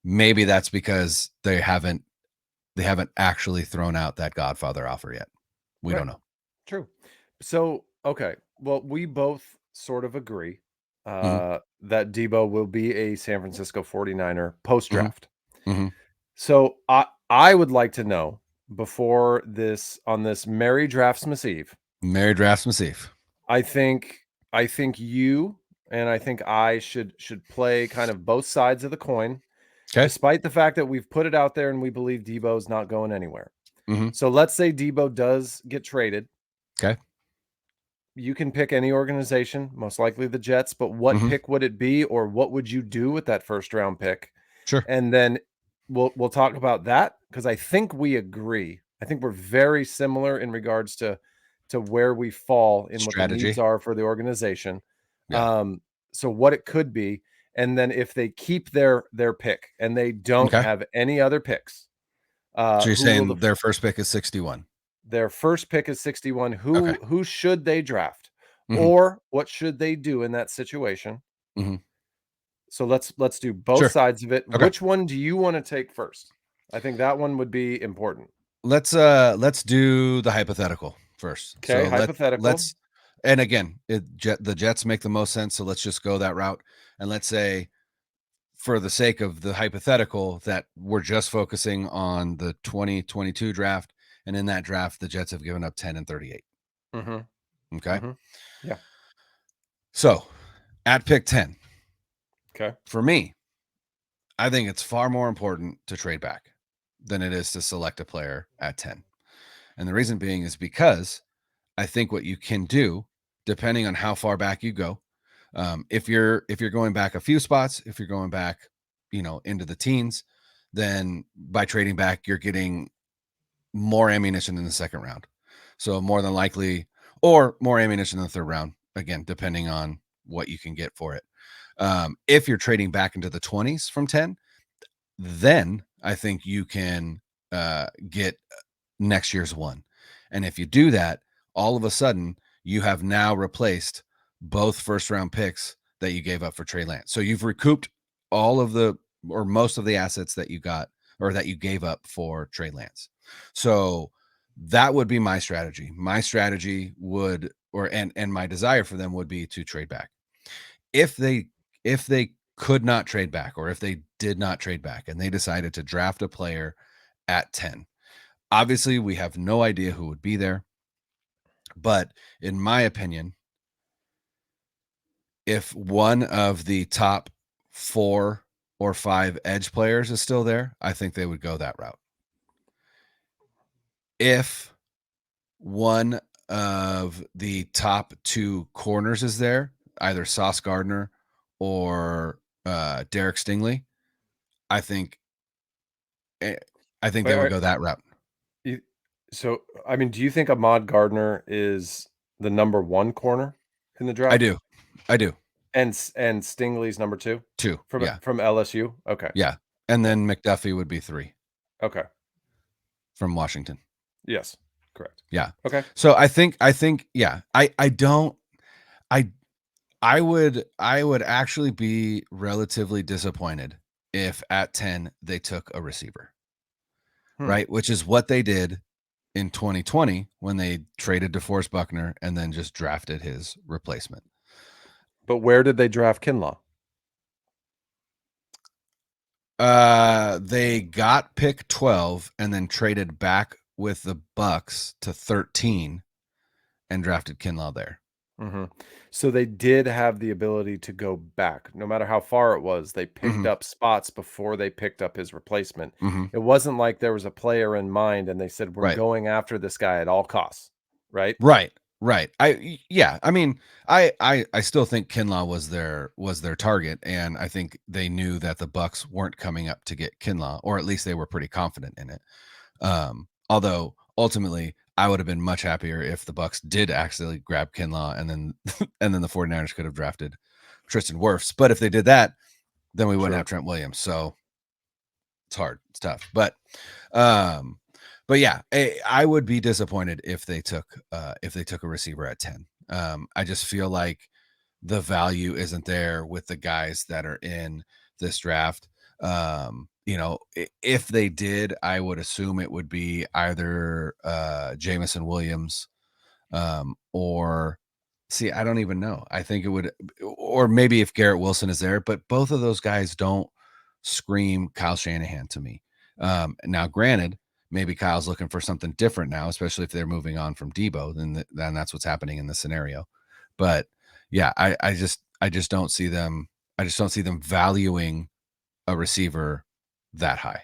maybe that's because they haven't actually thrown out that Godfather offer yet. We don't know. True. So, okay. Well, we both sort of agree that Deebo will be a San Francisco 49er post-draft. Mm-hmm. So I would like to know, before this, on this Merry Draftmas Eve. Merry Draftmas Eve. I think you and I think I should play kind of both sides of the coin, Okay. despite the fact that we've put it out there and we believe Deebo's not going anywhere. Mm-hmm. So let's say Deebo does get traded. Okay. You can pick any organization, most likely the Jets, but what pick would it be, or what would you do with that first round pick? Sure. And then we'll talk about that, because I think we agree. I think we're very similar in regards to where we fall in Strategy. what the needs are for the organization. Yeah. So what it could be, and then if they keep their pick and they don't have any other picks, so you're saying their first pick is 61. Their first pick is 61. Who should they draft? Or what should they do in that situation? So let's do both sides of it. Okay. Which one do you want to take first? I think that one would be important. Let's do the hypothetical first. Okay, so hypothetical. And again, the Jets make the most sense, so let's just go that route. And let's say, for the sake of the hypothetical, that we're just focusing on the 2022 draft, and in that draft the Jets have given up 10 and 38. Okay. Yeah. So at pick 10, okay, for me, I think it's far more important to trade back than it is to select a player at 10. And the reason being is because I think what you can do, depending on how far back you go, if you're going back a few spots, if you're going back into the teens, then by trading back, you're getting more ammunition in the second round. So more than likely, or more ammunition in the third round, again, depending on what you can get for it. If you're trading back into the 20s from 10, then I think you can get next year's one. And if you do that, all of a sudden you have now replaced both first round picks that you gave up for Trey Lance. So you've recouped all of the, or most of the assets that you got, or that you gave up for Trey Lance. So that would be my strategy. My strategy would, and my desire for them would be to trade back. If they could not trade back, or if they did not trade back and they decided to draft a player at 10, obviously we have no idea who would be there. But in my opinion, if one of the top 4 or 5 edge players is still there, I think they would go that route. If one of the top 2 corners is there, either Sauce Gardner or Derek Stingley, I think they would go that route. So, I mean, do you think Ahmad Gardner is the number 1 corner in the draft? I do. And Stingley's number 2? 2, from LSU? Okay. Yeah. And then McDuffie would be 3. Okay. From Washington. Yes, correct. Yeah. Okay. So I think, yeah, I would actually be relatively disappointed if at 10 they took a receiver. Right? Which is what they did in 2020 when they traded DeForest Buckner and then just drafted his replacement. But where did they draft Kinlaw? They got pick 12 and then traded back with the Bucks to 13 and drafted Kinlaw there. Mm-hmm. So they did have the ability to go back, no matter how far it was. They picked up spots before they picked up his replacement. It wasn't like there was a player in mind and they said, we're going after this guy at all costs. Right. I mean, I still think Kinlaw was their target, and I think they knew that the Bucks weren't coming up to get Kinlaw, or at least they were pretty confident in it. Although ultimately I would have been much happier if the Bucks did actually grab Kinlaw and then the 49ers could have drafted Tristan Wirfs. But if they did that, then we wouldn't have Trent Williams. So it's hard. It's tough. But yeah, I would be disappointed if they took a receiver at 10. I just feel like the value isn't there with the guys that are in this draft. If they did, I would assume it would be either Jameson Williams or I don't even know. I think it would, or maybe if Garrett Wilson is there, but both of those guys don't scream Kyle Shanahan to me. Now, granted, maybe Kyle's looking for something different now, especially if they're moving on from Deebo, then that's what's happening in this scenario. But yeah, I just don't see them. I just don't see them valuing a receiver that high.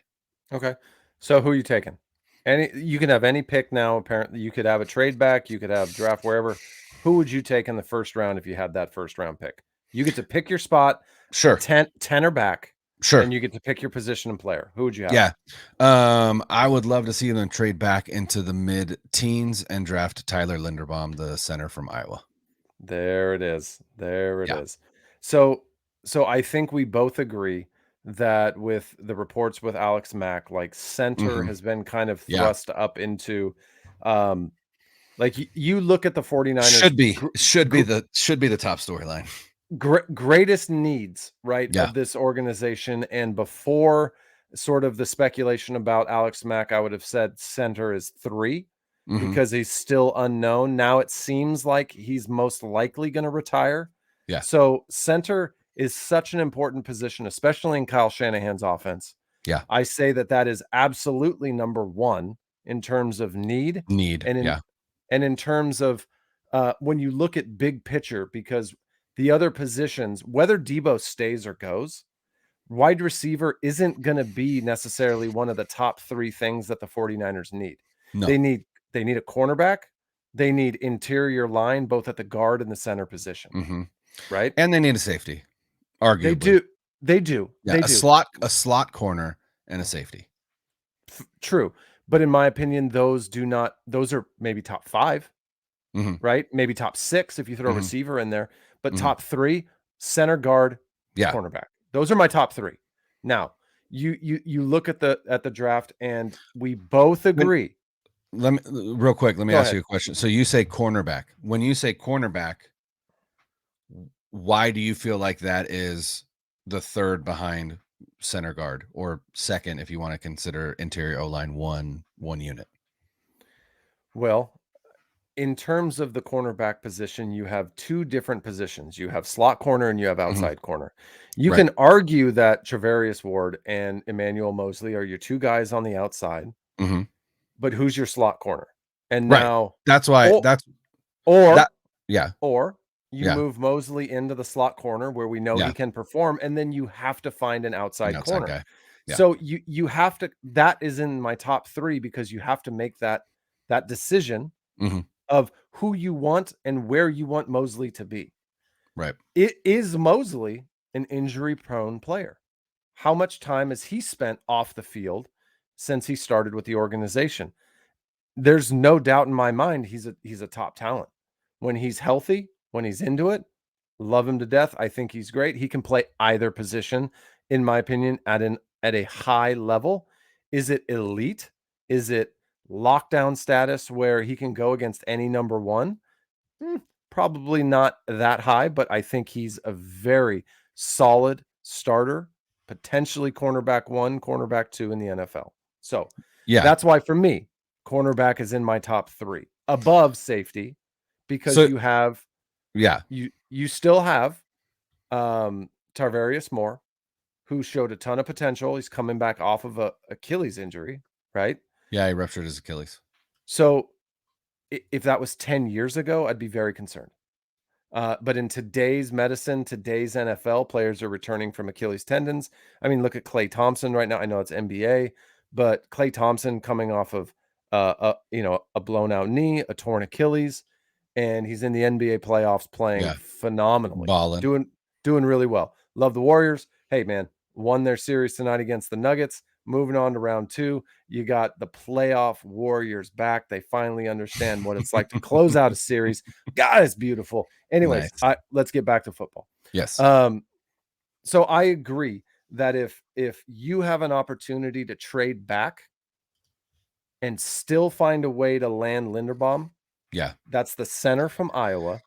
Okay. So who are you taking? You can have any pick now. Apparently you could have a trade back. You could have draft wherever. Who would you take in the first round if you had that first round pick? You get to pick your spot. Sure. 10 or back. Sure. And you get to pick your position and player. Who would you have? Yeah. I would love to see them trade back into the mid-teens and draft Tyler Linderbaum, the center from Iowa. There it is. There it is. So I think we both agree that with the reports with Alex Mack, like center has been kind of thrust up into like you look at the 49ers should be the top storyline. Greatest needs, right, of this organization. And before sort of the speculation about Alex Mack, I would have said center is 3 because he's still unknown. Now it seems like he's most likely going to retire. Yeah. So center is such an important position, especially in Kyle Shanahan's offense. Yeah. I say that is absolutely number 1 in terms of need. And in terms of when you look at big picture, because the other positions, whether Deebo stays or goes, wide receiver isn't going to be necessarily one of the top 3 things that the 49ers need. No. They need a cornerback. They need interior line, both at the guard and the center position. Right. And they need a safety. Arguably. They do. Yeah, They a do. slot corner and a safety. True. But in my opinion, those are maybe top 5, Mm-hmm. right? Maybe top 6 if you throw a Mm-hmm. receiver in there. But Mm-hmm. top 3, center, guard, Yeah. cornerback. Those are my top 3. Now, you look at the draft, and we both agree. Let me real quick. Let me Go ask ahead. you a question. So you say cornerback. When you say cornerback, why do you feel like that is the third behind center guard, or second if you want to consider interior O-line one unit? Well, in terms of the cornerback position, you have 2 different positions. You have slot corner and you have outside corner. You Right. can argue that Travarius Ward and Emmanuel Mosley are your 2 guys on the outside, Mm-hmm. but who's your slot corner? And Right. now, That's why. or That. or Yeah. or you Yeah. move Mosley into the slot corner where we know Yeah. he can perform, and then you have to find an An outside outside corner. guy. Yeah. So you have to. That is in my top 3 because you have to make that decision Mm-hmm. of who you want and where you want Mosley to be. Right. Is Mosley an injury-prone player? How much time has he spent off the field since he started with the organization? There's no doubt in my mind he's a top talent. When he's healthy, when he's into it, love him to death. I think he's great. He can play either position, in my opinion, at a high level. Is it elite? Is it lockdown status where he can go against any number 1? Probably not that high, but I think he's a very solid starter, potentially cornerback 1, cornerback 2 in the NFL. So Yeah. that's why for me, cornerback is in my top 3 above safety, because So you have yeah. you still have Tarvarius Moore, who showed a ton of potential. He's coming back off of a Achilles injury, right? Yeah. He ruptured his Achilles. So if that was 10 years ago, I'd be very concerned. But in today's medicine, today's NFL, players are returning from Achilles tendons. I mean, look at Klay Thompson right now. I know it's NBA, but Klay Thompson coming off of a blown out knee, a torn Achilles, and he's in the NBA playoffs playing phenomenally, Balling. doing really well. Love the Warriors. Hey man, won their series tonight against the Nuggets. Moving on to round 2, you got the playoff Warriors back. They finally understand what it's like to close out a series. God, it's beautiful. Anyways, Nice. let's get back to football. Yes. So I agree that if you have an opportunity to trade back and still find a way to land Linderbaum, Yeah. that's the center from Iowa.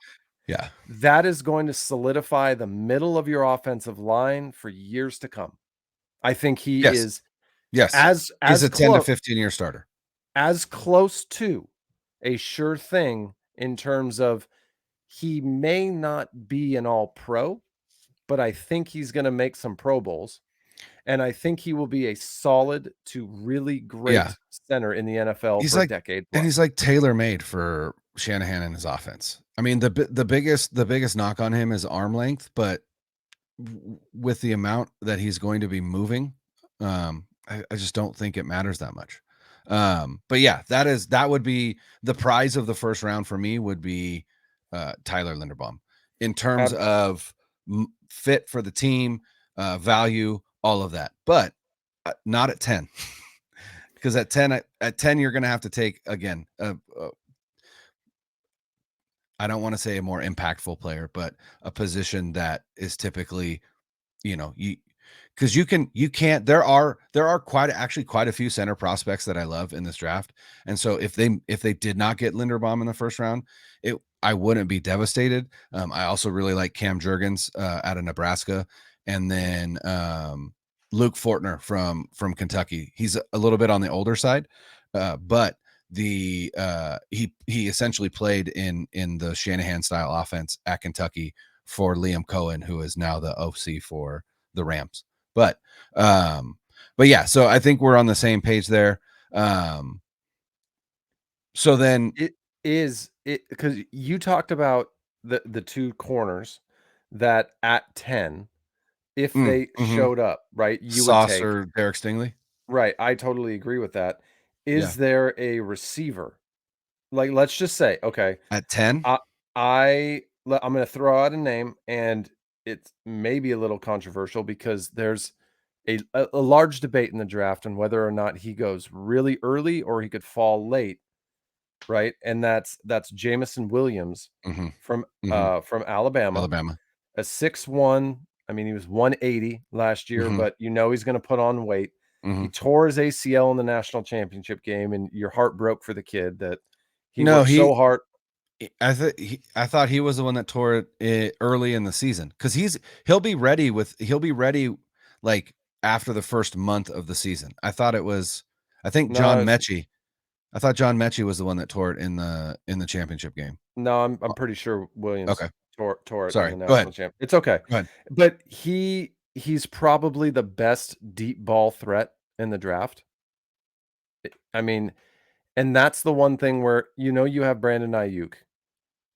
Yeah. That is going to solidify the middle of your offensive line for years to come. I think he is as he's a 10 to close 15-year starter. as close to a sure thing in terms of he may not be an all-pro, but I think he's going to make some Pro Bowls. And I think he will be a solid to really great center in the NFL for a decade plus. And he's like tailor-made for Shanahan and his offense. I mean, the biggest knock on him is arm length, but with the amount that he's going to be moving, I just don't think it matters that much. But yeah, that would be the prize of the first round for me, would be Tyler Linderbaum in terms of fit for the team, value, all of that, but not at 10. Because at 10, you're going to have to take, again, I don't want to say a more impactful player, but a position that is typically, because you can't. There are quite a few center prospects that I love in this draft, and so if they did not get Linderbaum in the first round, I wouldn't be devastated. I also really like Cam Jergens out of Nebraska, and then Luke Fortner from Kentucky. He's a little bit on the older side, but he essentially played in the Shanahan style offense at Kentucky for Liam Cohen, who is now the OC for the Rams. But yeah, so I think we're on the same page there. So then it is because you talked about the 2 corners that at 10, if they showed up, right, you Sauce would take or Derek Stingley. Right. I totally agree with that. Is there a receiver? Like, let's just say, okay, At 10? I'm going to throw out a name, and it's maybe a little controversial because there's a large debate in the draft on whether or not he goes really early or he could fall late, right? And that's Jameson Williams Mm-hmm. from Mm-hmm. from Alabama, Alabama. a 6'1". I mean, he was 180 last year, Mm-hmm. but he's going to put on weight. Mm-hmm. He tore his ACL in the national championship game, and your heart broke for the kid that he No, worked so hard. I thought he was the one that tore it early in the season because he'll be ready like after the first month of the season. I thought No, John Mechie was the one that tore it in the championship game. no, I'm pretty sure Williams Okay, tore it in sorry. the Go ahead. national champ. It's okay, Go ahead. but he's probably the best deep ball threat in the draft. I mean, and that's the one thing where you have Brandon Ayuk,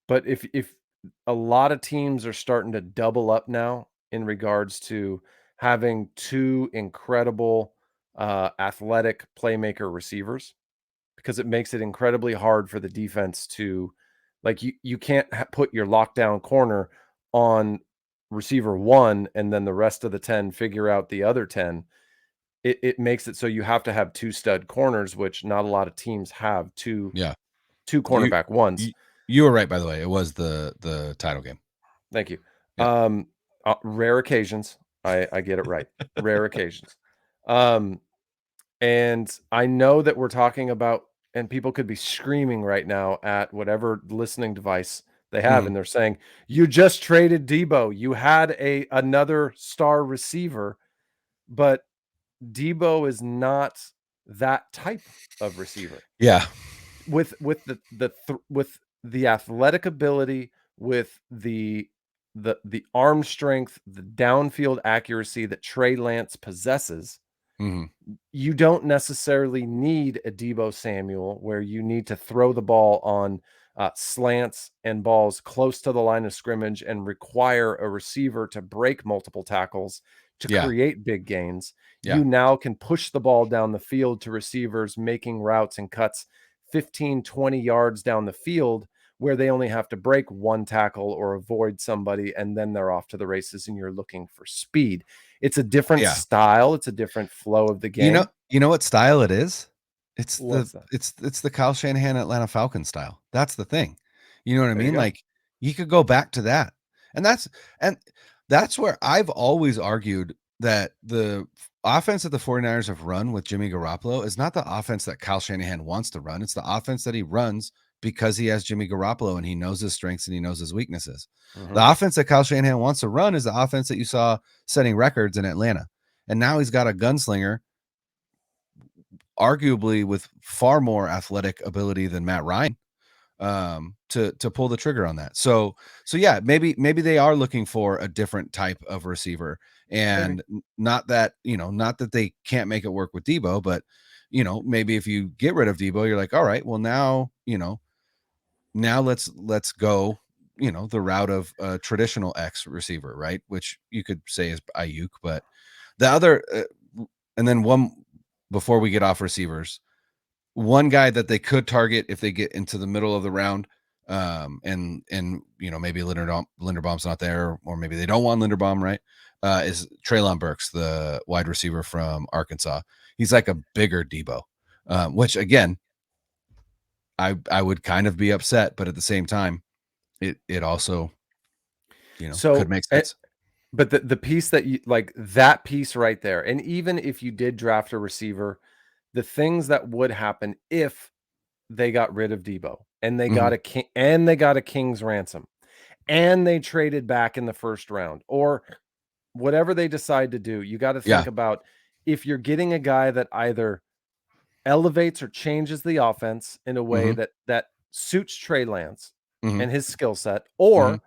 but if a lot of teams are starting to double up now in regards to having two incredible athletic playmaker receivers, because it makes it incredibly hard for the defense to, like, you can't put your lockdown corner on receiver 1 and then the rest of the 10 figure out the other 10. It makes it so you have to have two stud corners, which not a lot of teams have two Yeah, cornerback ones. you were right, by the way. It was the title game. Thank you. Yeah. Rare occasions. I get it right. Rare occasions. And I know that we're talking about, and people could be screaming right now at whatever listening device they have, Mhm. and they're saying, "You just traded Deebo. You had another star receiver, but Deebo is not that type of receiver." Yeah. With with the athletic ability, with the arm strength, the downfield accuracy that Trey Lance possesses, Mhm. you don't necessarily need a Deebo Samuel where you need to throw the ball on slants and balls close to the line of scrimmage and require a receiver to break multiple tackles to Yeah. create big gains. Yeah. You now can push the ball down the field to receivers making routes and cuts 15, 20 yards down the field where they only have to break one tackle or avoid somebody, and then they're off to the races and you're looking for speed. It's a different Yeah. style. It's a different flow of the game. You know what style it is? What's that? It's the Kyle Shanahan Atlanta Falcons style. That's the thing. You know what I There you mean? go. Like you could go back to that. And that's where I've always argued that the offense that the 49ers have run with Jimmy Garoppolo is not the offense that Kyle Shanahan wants to run. It's the offense that he runs because he has Jimmy Garoppolo and he knows his strengths and he knows his weaknesses. Mhm. The offense that Kyle Shanahan wants to run is the offense that you saw setting records in Atlanta. And now he's got a gunslinger, arguably with far more athletic ability than Matt Ryan, to pull the trigger on that. So yeah, maybe they are looking for a different type of receiver, and not that they can't make it work with Deebo, but maybe if you get rid of Deebo, you're like, all right, well now let's go the route of a traditional X receiver, right? Which you could say is Ayuk, but the other and then one before we get off receivers, one guy that they could target if they get into the middle of the round, and maybe Linderbaum's not there, or maybe they don't want Linderbaum, right? Is Treylon Burks, the wide receiver from Arkansas. He's like a bigger Deebo, which again, I would kind of be upset, but at the same time, it also could make sense. But the piece that you like, that piece right there, and even if you did draft a receiver, the things that would happen if they got rid of Deebo and they got a king's ransom and they traded back in the first round or whatever they decide to do, you got to think about if you're getting a guy that either elevates or changes the offense in a way that suits Trey Lance and his skill set, or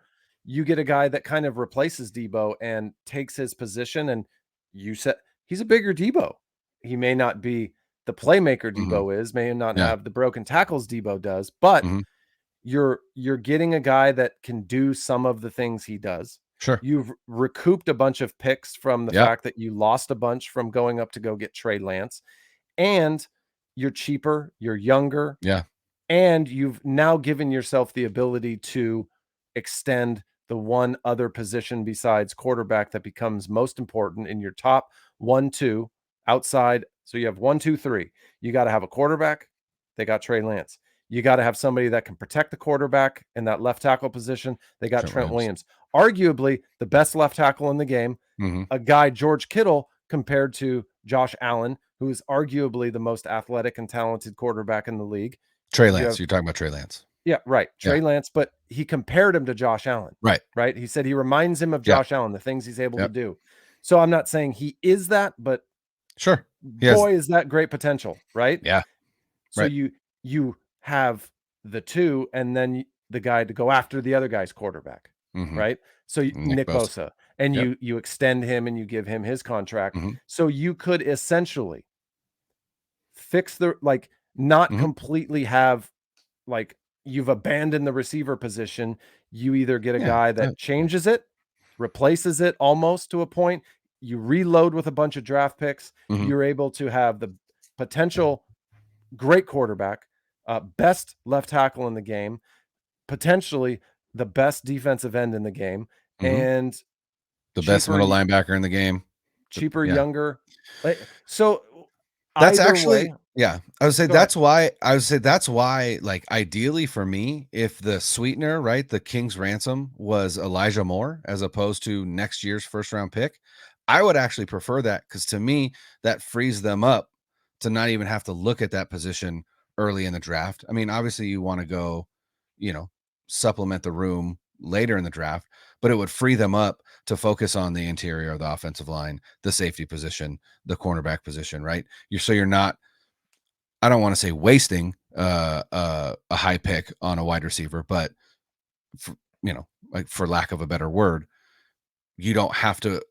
you get a guy that kind of replaces Deebo and takes his position. And you said he's a bigger Deebo. He may not be the playmaker Deebo is, may not have the broken tackles Deebo does, but you're getting a guy that can do some of the things he does. Sure. You've recouped a bunch of picks from the fact that you lost a bunch from going up to go get Trey Lance, and you're cheaper, you're younger. Yeah. And you've now given yourself the ability to extend the one other position besides quarterback that becomes most important in your top 1, 2 outside. So you have 1, 2, 3. You got to have a quarterback. They got Trey Lance. You got to have somebody that can protect the quarterback in that left tackle position. They got Trent Williams. Arguably the best left tackle in the game. A guy, George Kittle, compared to Josh Allen, who is arguably the most athletic and talented quarterback in the league. Trey Lance. You're talking about Trey Lance. Yeah, right. Trey Lance, but he compared him to Josh Allen. Right. He said he reminds him of Josh Allen, the things he's able to do. So I'm not saying he is that, but sure. Boy, is that great potential, right? Yeah. So you have the two, and then the guy to go after the other guy's quarterback, right? So Nick Bosa. And you extend him and you give him his contract. So you could essentially fix the, like, not completely have, like, you've abandoned the receiver position. You either get a guy that changes it, replaces it almost to a point. You reload with a bunch of draft picks. You're able to have the potential great quarterback, best left tackle in the game, potentially the best defensive end in the game, and the best middle linebacker in the game. Cheaper, younger. So that's actually, I would say that's why, like, ideally for me, if the sweetener, right, the King's ransom was Elijah Moore as opposed to next year's first round pick, I would actually prefer that, because to me, that frees them up to not even have to look at that position early in the draft. I mean, obviously you want to go, supplement the room later in the draft, but it would free them up to focus on the interior of the offensive line, the safety position, the cornerback position, right? You're not, I don't want to say wasting a high pick on a wide receiver, but for lack of a better word, you don't have to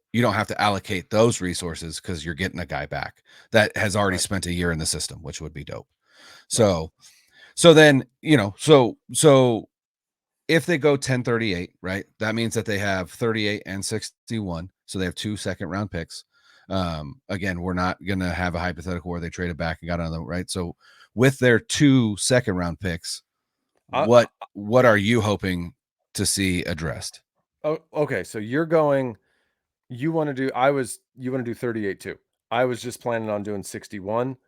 allocate those resources, because you're getting a guy back that has already spent a year in the system, which would be dope. So then, so if they go 10-38, right, that means that they have 38 and 61. So they have 2 second-round picks. Again, we're not going to have a hypothetical where they traded back and got on them, right? So with their 2 second-round picks, what are you hoping to see addressed? Oh, okay. So you want to do 38 too. I was just planning on doing 61.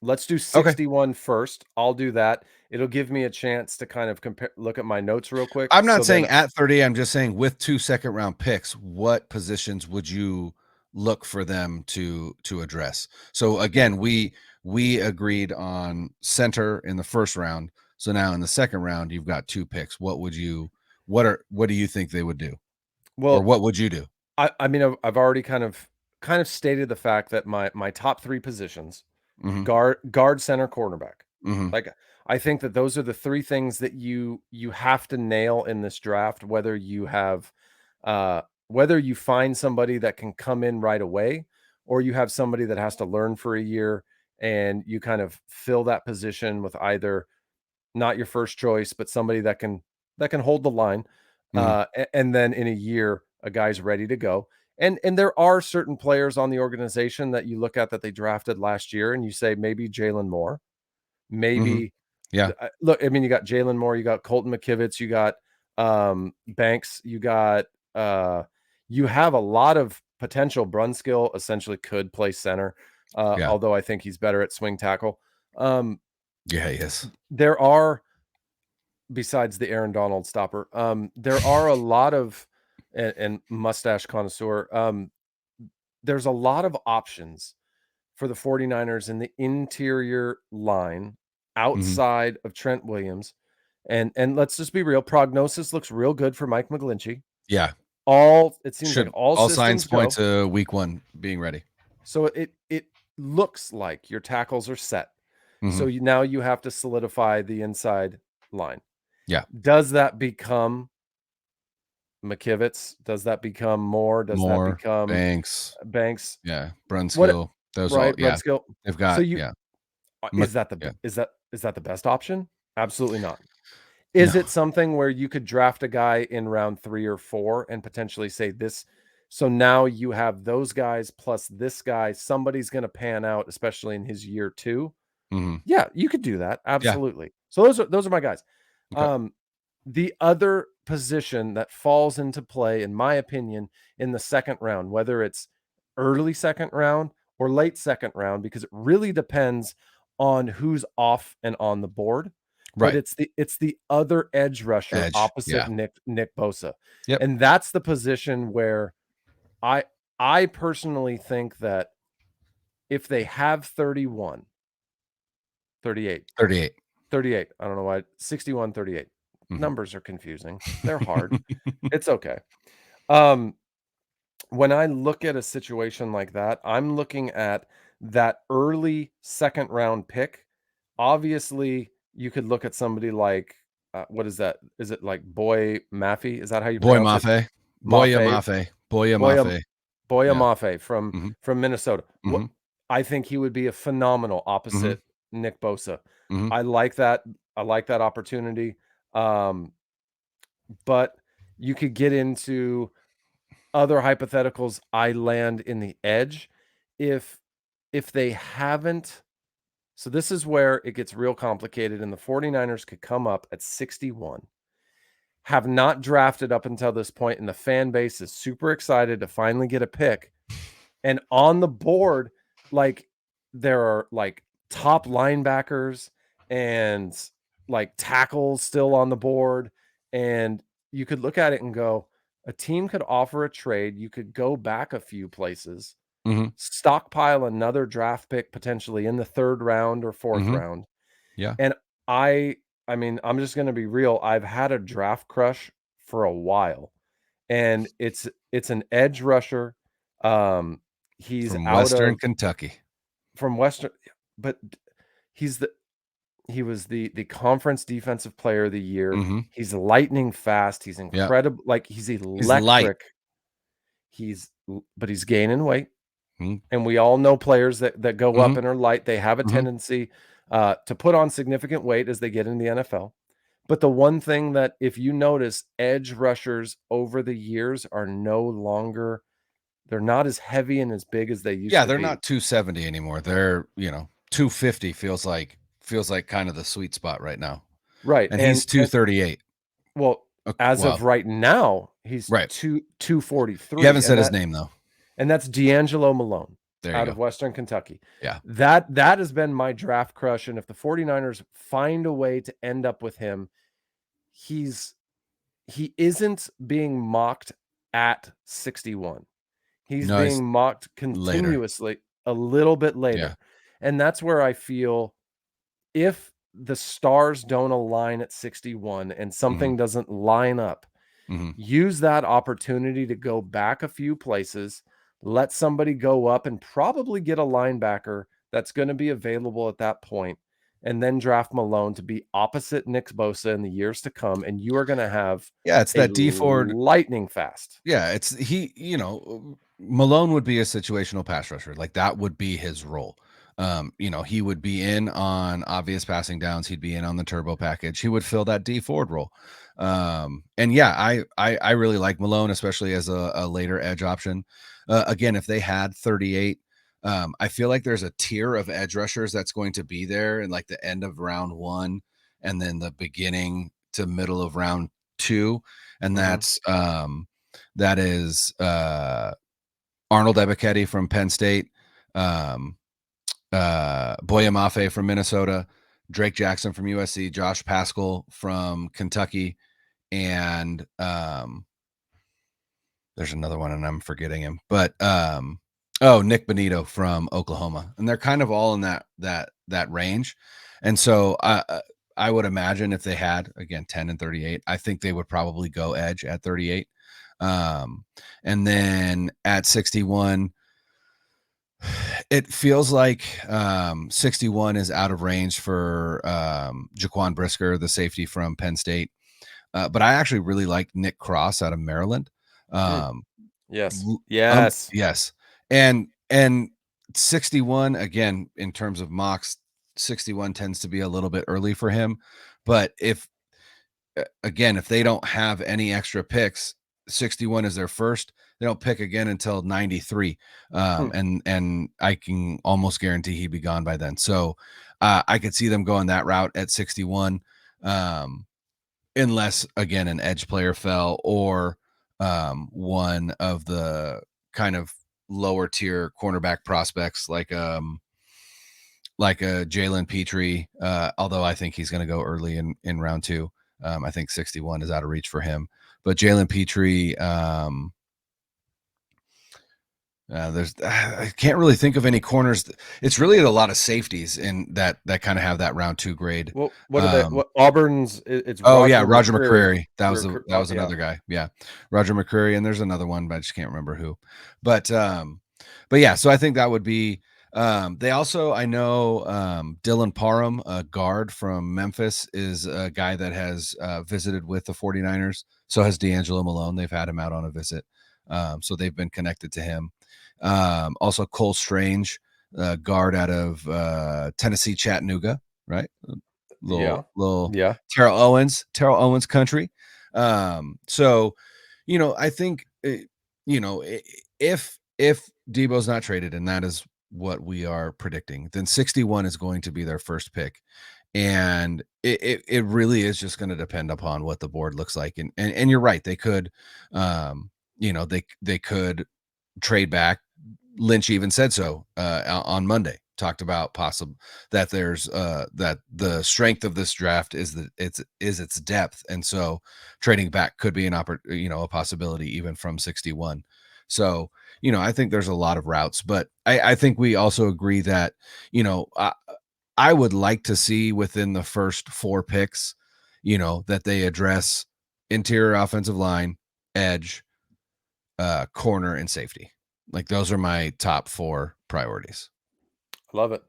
Let's do 61 first. I'll do that. It'll give me a chance to kind of look at my notes real quick. I'm not saying at 30. I'm just saying with 2 second-round picks, what positions would you look for them to address? So again, we agreed on center in the first round. So now in the second round, you've got 2 picks. What do you think they would do? Well, or what would you do? I mean, I've already kind of stated the fact that my top 3 positions, guard, center, cornerback. Like, I think that those are the 3 things that you have to nail in this draft, whether you find somebody that can come in right away, or you have somebody that has to learn for a year, and you kind of fill that position with either not your first choice, but somebody that can hold the line. And then in a year, a guy's ready to go. And there are certain players on the organization that you look at that they drafted last year, and you say maybe Jalen Moore, maybe look. I mean, you got Jalen Moore, you got Colton McKivitz, you got Banks, you got you have a lot of potential. Brunskill essentially could play center, although I think he's better at swing tackle. He is. There are, besides the Aaron Donald stopper, there are a lot of, and mustache connoisseur, there's a lot of options for the 49ers in the interior line outside of Trent Williams. And let's just be real, prognosis looks real good for Mike McGlinchey. Yeah. It seems like all signs point to week 1 being ready. So it looks like your tackles are set. So now you have to solidify the inside line. Yeah. Does that become McKivitz? Does that become Moore? Does that become Banks? Yeah. Brunskill. Those all. Yeah. Brunskill. They've got. So is that the best option? Absolutely not. Is it something where you could draft a guy in round 3 or 4 and potentially say this? So now you have those guys plus this guy. Somebody's going to pan out, especially in his year 2. Yeah, you could do that. Absolutely. Yeah. So those are my guys. Okay. The other position that falls into play, in my opinion, in the second round, whether it's early second round or late second round, because it really depends on who's off and on the board. But Right. it's the other edge rusher Edge. opposite Yeah. Nick Bosa. Yep. And that's the position where I personally think that if they have 38, 38. I don't know why, 61, 38. Mhm. Numbers are confusing. They're hard. It's okay. When I look at a situation like that, I'm looking at that early second round pick. Obviously, you could look at somebody like, what is that? Is it like Boy Maffey? Is that how you Boy pronounce it? Mafe. Boya Mafe. Boya Boya Mafe. Boya Yeah. Mafe Mhm. from Minnesota. Mhm. I think he would be a phenomenal opposite Nick Bosa. Mhm. I like that. I like that opportunity. But you could get into other hypotheticals. I land in the edge if they haven't. So this is where it gets real complicated, and the 49ers could come up at 61, have not drafted up until this point, and the fan base is super excited to finally get a pick. And on the board, like, there are like top linebackers and like tackles still on the board. And you could look at it and go, a team could offer a trade. You could go back a few places, Mhm. stockpile another draft pick potentially in the third round or fourth Mhm. round. Yeah. And I mean, I'm just going to be real. I've had a draft crush for a while, and it's an edge rusher. He's From out Western of Kentucky. from Western, but he was the conference defensive player of the year. Mhm. He's lightning fast. He's Yeah. incredible. Like, he's He's light. electric. But he's gaining weight. Mhm. And we all know players that go up Mhm. and are light. They have a Mhm. tendency to put on significant weight as they get in the NFL. But the one thing that, if you notice, edge rushers over the years are no longer, they're not as heavy and as big as they used Yeah, to they're be. not 270 anymore. They're, 250 feels like kind of the sweet spot right now. Right. And he's 238. Well, as Well, of right now, he's right. 243. You haven't said his name though. And that's D'Angelo Malone There you out go. of Western Kentucky. Yeah. That has been my draft crush. And if the 49ers find a way to end up with him, he isn't being mocked at 61. He's No, he's being mocked later. continuously a little bit later. Yeah. And that's where I feel, if the stars don't align at 61 and something doesn't line up, use that opportunity to go back a few places, let somebody go up and probably get a linebacker that's going to be available at that point, and then draft Malone to be opposite Nick Bosa in the years to come. And you are going to have it's that D Ford lightning fast. Yeah, Malone would be a situational pass rusher. Like, that would be his role. He would be in on obvious passing downs. He'd be in on the turbo package. He would fill that D Ford role. And yeah, I really like Malone, especially as a later edge option. Again, if they had 38, I feel like there's a tier of edge rushers that's going to be there in like the end of round 1 and then the beginning to middle of round 2. And that is Arnold Ebiketie from Penn State, Boya Mafe from Minnesota, Drake Jackson from USC, Josh Paschal from Kentucky, and there's another one and I'm forgetting him, but Nick Bonito from Oklahoma. And they're kind of all in that range. And so I would imagine if they had, again, 10 and 38, I think they would probably go edge at 38. And then at 61, it feels like 61 is out of range for Jaquan Brisker, the safety from Penn State. But I actually really like Nick Cross out of Maryland. Yes. Yes. And 61, again, in terms of mocks, 61 tends to be a little bit early for him. But if they don't have any extra picks, 61 is their first. They don't pick again until 93. And I can almost guarantee he'd be gone by then. So I could see them going that route at 61. unless again an edge player fell or one of the kind of lower tier cornerback prospects like a Jalen Petrie, although I think he's going to go early in round 2. I think 61 is out of reach for him, but Jalen Petrie, I can't really think of any corners. It's really a lot of safeties in that kind of have that round 2 grade. Well, what are they? What Auburn's? It's Roger McCreary. That was Yeah. another guy. Yeah, Roger McCreary, and there's another one, but I just can't remember who. But yeah. So I think that would be. They also, I know, Dylan Parham, a guard from Memphis, is a guy that has visited with the 49ers. So has D'Angelo Malone. They've had him out on a visit. So they've been connected to him. Also Cole Strange, guard out of Tennessee, Chattanooga, right? Little Terrell Owens country. So, I think, if Deebo's not traded, and that is what we are predicting, then 61 is going to be their first pick. And it really is just going to depend upon what the board looks like. And you're right. They could, they could trade back. Lynch even said so on Monday, talked about possible that there's that the strength of this draft is that its depth. And so trading back could be a possibility even from 61. So, I think there's a lot of routes, but I think we also agree that, I would like to see within the first 4 picks, that they address interior offensive line, edge, corner, and safety. Like those are my top 4 priorities. I love it.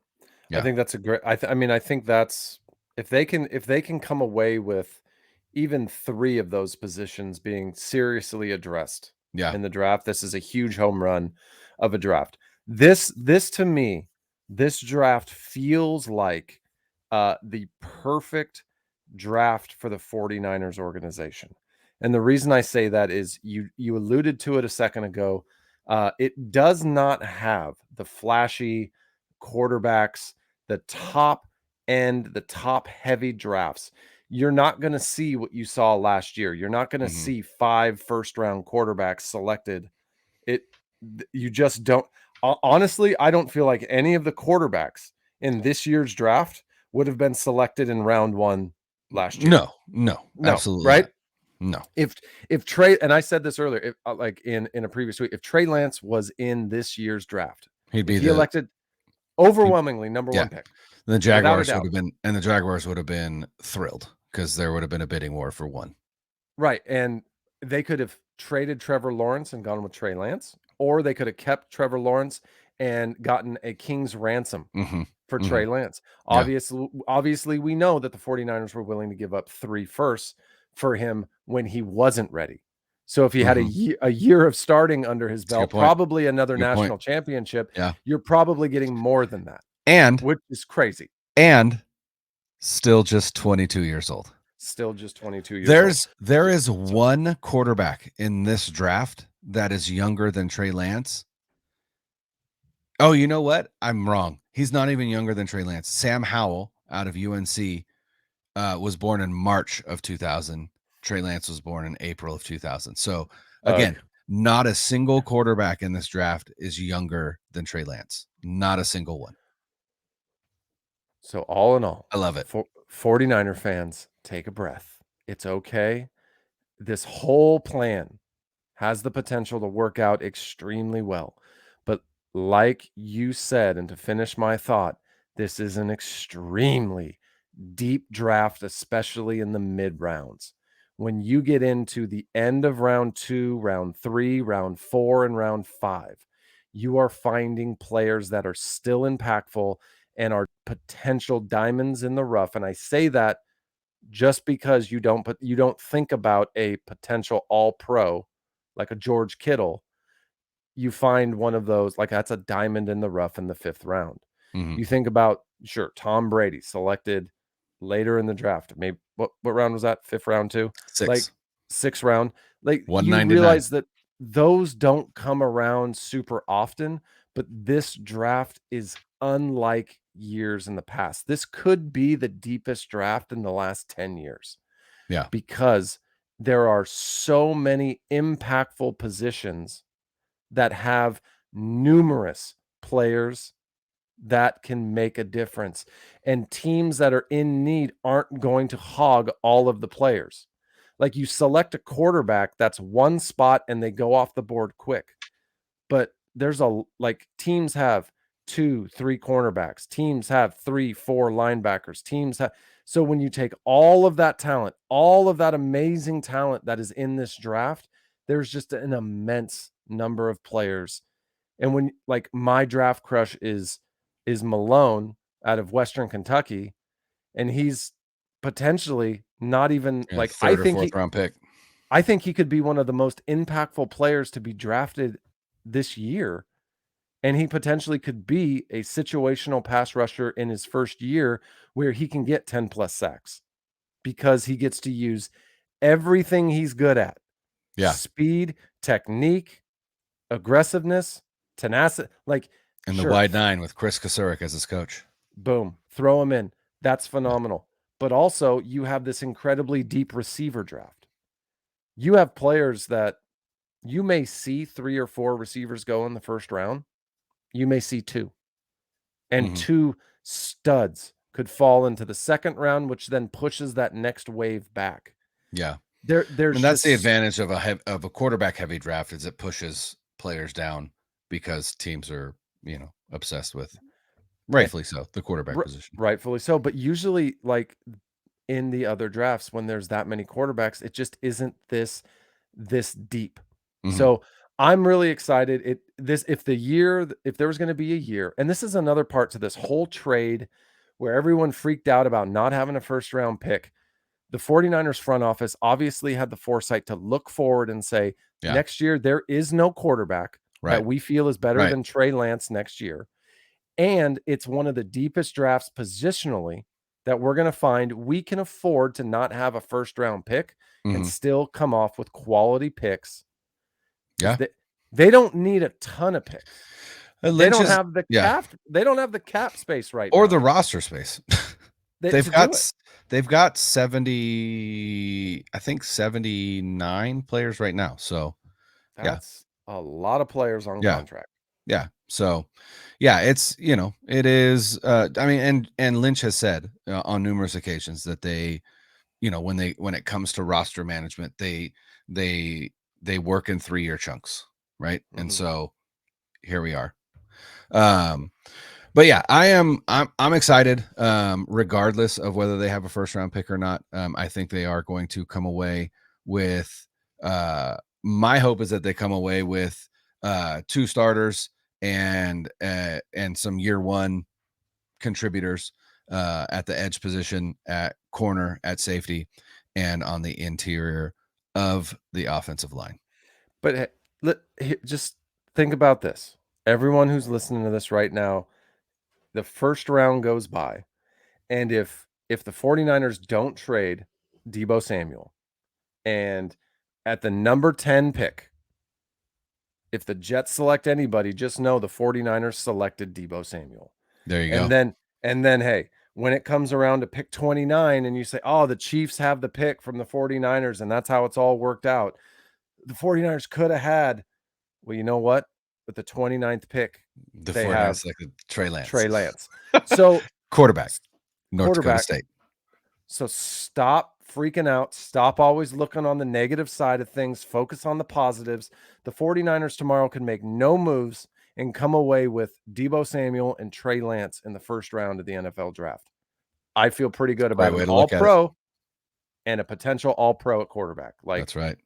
Yeah. I think that's a great. I think that's if they can come away with even 3 of those positions being seriously addressed in the draft, this is a huge home run of a draft. This to me, this draft feels like the perfect draft for the 49ers organization. And the reason I say that is you alluded to it a second ago. It does not have the flashy quarterbacks, the top end, the top heavy drafts. You're not going to see what you saw last year. You're not going to see 5 first-round quarterbacks selected. You just don't. Honestly, I don't feel like any of the quarterbacks in this year's draft would have been selected in round 1 last year. No, absolutely right? Not. No. If Trey, and I said this earlier, if, like in a previous week, if Trey Lance was in this year's draft, he elected overwhelmingly number 1 pick. The Jaguars would have been thrilled because there would have been a bidding war for 1. Right. And they could have traded Trevor Lawrence and gone with Trey Lance, or they could have kept Trevor Lawrence and gotten a king's ransom for Trey Lance. Obviously, we know that the 49ers were willing to give up 3 firsts for him when he wasn't ready. So if he had a year of starting under his belt, probably another national championship, you're probably getting more than that. And which is crazy. And still just 22 years old. Still just 22 years old. There is one quarterback in this draft that is younger than Trey Lance. Oh, you know what? I'm wrong. He's not even younger than Trey Lance. Sam Howell out of UNC was born in March of 2000. Trey Lance was born in April of 2000. So again, not a single quarterback in this draft is younger than Trey Lance. Not a single one. So all in all, I love it. 49er fans, take a breath. It's okay. This whole plan has the potential to work out extremely well. But like you said, and to finish my thought, this is an extremely deep draft, especially in the mid rounds. When you get into the end of round 2, round 3, round 4, and round 5, you are finding players that are still impactful and are potential diamonds in the rough. And I say that just because you don't think about a potential all-pro like a George Kittle. You find one of those, like that's a diamond in the rough in the 5th round. You think about, sure, Tom Brady selected later in the draft. Maybe what round was that? 5th round too? 6. Like 6th round. Like you realize that those don't come around super often, but this draft is unlike years in the past. This could be the deepest draft in the last 10 years. Yeah. because there are so many impactful positions that have numerous players that can make a difference. And teams that are in need aren't going to hog all of the players. Like, you select a quarterback, that's one spot and they go off the board quick. But there's teams have 2-3 cornerbacks, teams have 3-4 linebackers, teams have. So when you take all of that talent, all of that amazing talent that is in this draft, there's just an immense number of players. And when, like, my draft crush is Malone out of Western Kentucky, and he's potentially not even like, third or fourth round pick. I think he could be one of the most impactful players to be drafted this year. And he potentially could be a situational pass rusher in his first year where he can get 10 plus sacks because he gets to use everything he's good at. Yeah. Speed, technique, aggressiveness, tenacity, and the wide nine with Chris Kasurik as his coach. Boom, throw him in. That's phenomenal. But also, you have this incredibly deep receiver draft. You have players that you may see 3 or 4 receivers go in the first round. You may see 2. And 2 studs could fall into the second round, which then pushes that next wave back. Yeah. There's that's the advantage of a quarterback heavy draft, is it pushes players down because teams are, obsessed with, rightfully so, the quarterback position. Rightfully so. But usually, like, in the other drafts, when there's that many quarterbacks, it just isn't this deep. So I'm really excited. If there was going to be a year, and this is another part to this whole trade where everyone freaked out about not having a first round pick. The 49ers front office obviously had the foresight to look forward and say, next year, there is no quarterback that we feel is better than Trey Lance next year. And it's one of the deepest drafts positionally that we're going to find. We can afford to not have a first round pick and still come off with quality picks. Yeah. They don't need a ton of picks. They don't have the cap. They don't have the cap space right or now. the roster space. They've got 79 players right now. So that's a lot of players on contract. Yeah. So it's, it is, and Lynch has said on numerous occasions that they, when it comes to roster management, they work in 3-year chunks. Right. And so here we are. But yeah, I'm excited, regardless of whether they have a first round pick or not. I think they are going to come away with, my hope is that they come away with 2 starters and some year 1 contributors at the edge position, at corner, at safety, and on the interior of the offensive line. But just think about this. Everyone who's listening to this right now, the first round goes by, and if the 49ers don't trade Deebo Samuel, and at the number 10 pick, if the Jets select anybody, just know the 49ers selected Deebo Samuel. There you go. And then, hey, when it comes around to pick 29 and you say, oh, the Chiefs have the pick from the 49ers, and that's how it's all worked out. The 49ers could have had, well, you know what? With the 29th pick, they have like Trey Lance. So quarterback, North Dakota State. So stop freaking out. Stop always looking on the negative side of things. Focus on the positives. The 49ers tomorrow can make no moves and come away with Deebo Samuel and Trey Lance in the first round of the NFL draft. I feel pretty good about an all-pro and a potential all-pro at quarterback. That's right.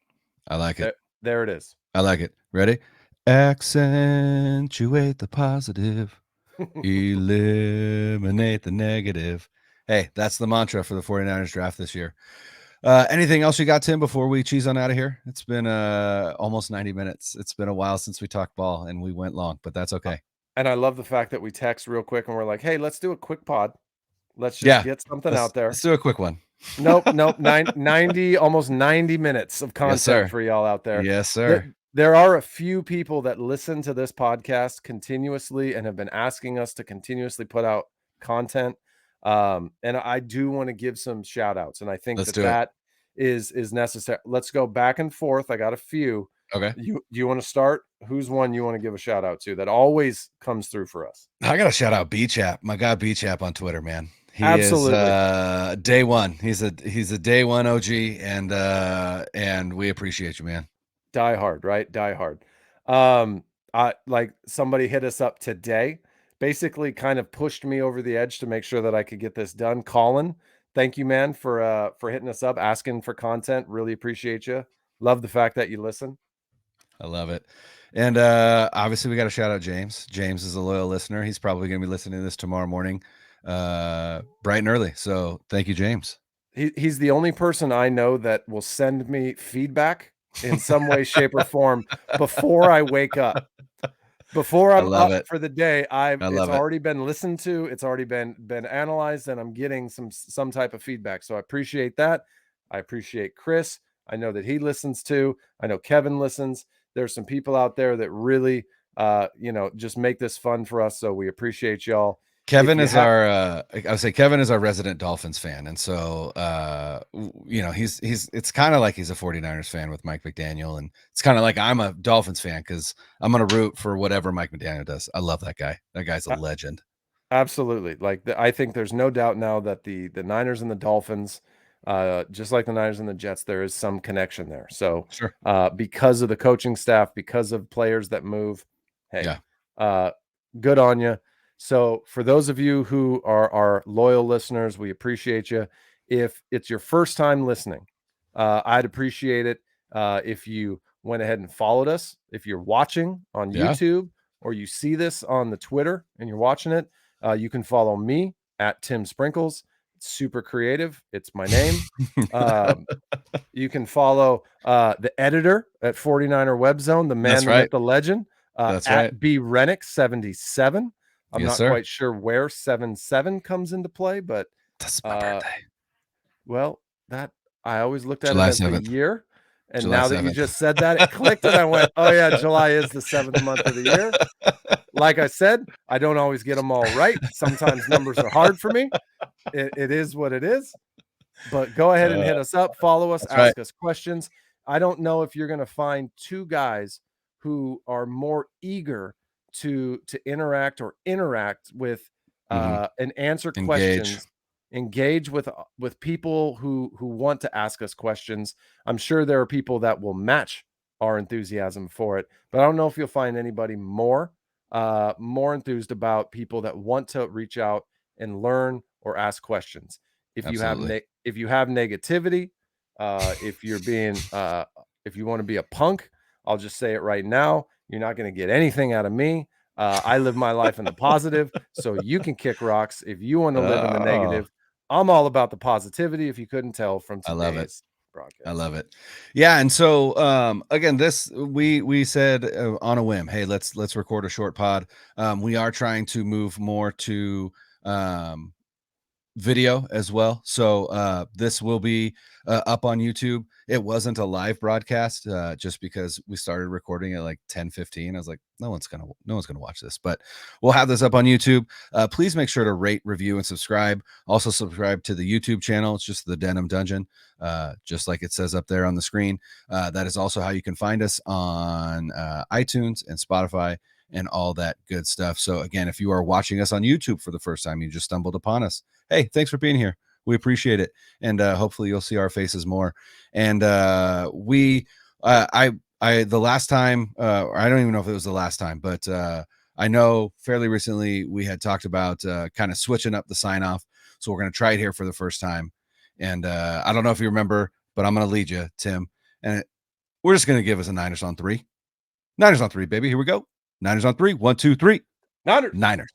I like it. There it is. I like it. Ready? Accentuate the positive. Eliminate the negative. Hey, that's the mantra for the 49ers draft this year. Anything else you got, Tim, before we cheese on out of here? It's been almost 90 minutes. It's been a while since we talked ball, and we went long, but that's okay. And I love the fact that we text real quick and we're like, hey, let's do a quick pod. Let's just get something out there. Let's do a quick one. Nope. 90, almost 90 minutes of content for y'all out there. Yes, sir. There are a few people that listen to this podcast continuously and have been asking us to continuously put out content. And I do want to give some shout outs. And I think that is necessary. Let's go back and forth. I got a few. Okay. Do you want to start? Who's one you want to give a shout out to that always comes through for us? I got to shout out B-Chap, my guy B-Chap on Twitter, man. He Absolutely. is day one. He's a day one OG, and we appreciate you, man. Die hard, right? Die hard. Like somebody hit us up today, basically kind of pushed me over the edge to make sure that I could get this done. Colin, thank you, man, for hitting us up, asking for content. Really appreciate you. Love the fact that you listen. I love it. And obviously we got to shout out James. James is a loyal listener. He's probably going to be listening to this tomorrow morning, bright and early. So thank you, James. He's the only person I know that will send me feedback in some way, shape, or form before I wake up. Before I'm up for the day, it's already been listened to. It's already been analyzed, and I'm getting some type of feedback. So I appreciate that. I appreciate Chris. I know that he listens too. I know Kevin listens. There's some people out there that really, just make this fun for us. So we appreciate y'all. Kevin is I would say Kevin is our resident Dolphins fan. And so, it's kind of like he's a 49ers fan with Mike McDaniel. And it's kind of like I'm a Dolphins fan because I'm going to root for whatever Mike McDaniel does. I love that guy. That guy's a legend. Absolutely. I think there's no doubt now that the Niners and the Dolphins, just like the Niners and the Jets, there is some connection there. So sure. Because of the coaching staff, because of players that move, hey, good on you. So for those of you who are our loyal listeners, we appreciate you. If it's your first time listening, I'd appreciate it if you went ahead and followed us. If you're watching on YouTube or you see this on the Twitter and you're watching it, you can follow me at Tim Sprinkles. It's super creative. It's my name. You can follow the editor at 49er Web Zone, the man, the myth, the legend, at B Rennick 77. I'm not quite sure where 77 comes into play, but that's my birthday. Well, that I always looked at it as the year. And July now 7th. That you just said that, it clicked and I went, oh yeah, July is the 7th month of the year. Like I said, I don't always get them all right. Sometimes numbers are hard for me. It is what it is. But go ahead and hit us up, follow us, ask us questions. I don't know if you're going to find two guys who are more eager to interact with and answer questions, engage with people who want to ask us questions. I'm sure there are people that will match our enthusiasm for it, but I don't know if you'll find anybody more enthused about people that want to reach out and learn or ask questions. If you have negativity, if you're being if you want to be a punk, I'll just say it right now. You're not going to get anything out of me. I live my life in the positive, so you can kick rocks if you want to live in the negative. I'm all about the positivity, if you couldn't tell from today's broadcast. I love it. Yeah, and so again, this we said on a whim, hey, let's record a short pod. We are trying to move more to video as well. So this will be up on YouTube. It wasn't a live broadcast just because we started recording at like 10:15. I was like, no one's gonna watch this, but we'll have this up on YouTube. Please make sure to rate, review, and subscribe. Also subscribe to the YouTube channel. It's just the Denim Dungeon, just like it says up there on the screen. That is also how you can find us on iTunes and Spotify and all that good stuff. So again, if you are watching us on YouTube for the first time, you just stumbled upon us, hey, thanks for being here. We appreciate it. And hopefully you'll see our faces more. And the last time, I don't even know if it was the last time, but I know fairly recently we had talked about kind of switching up the sign off. So we're going to try it here for the first time. And I don't know if you remember, but I'm going to lead you, Tim. And we're just going to give us a Niners on 3. Niners on 3, baby. Here we go. Niners on 3. 1, 2, 3. Niners. Niners.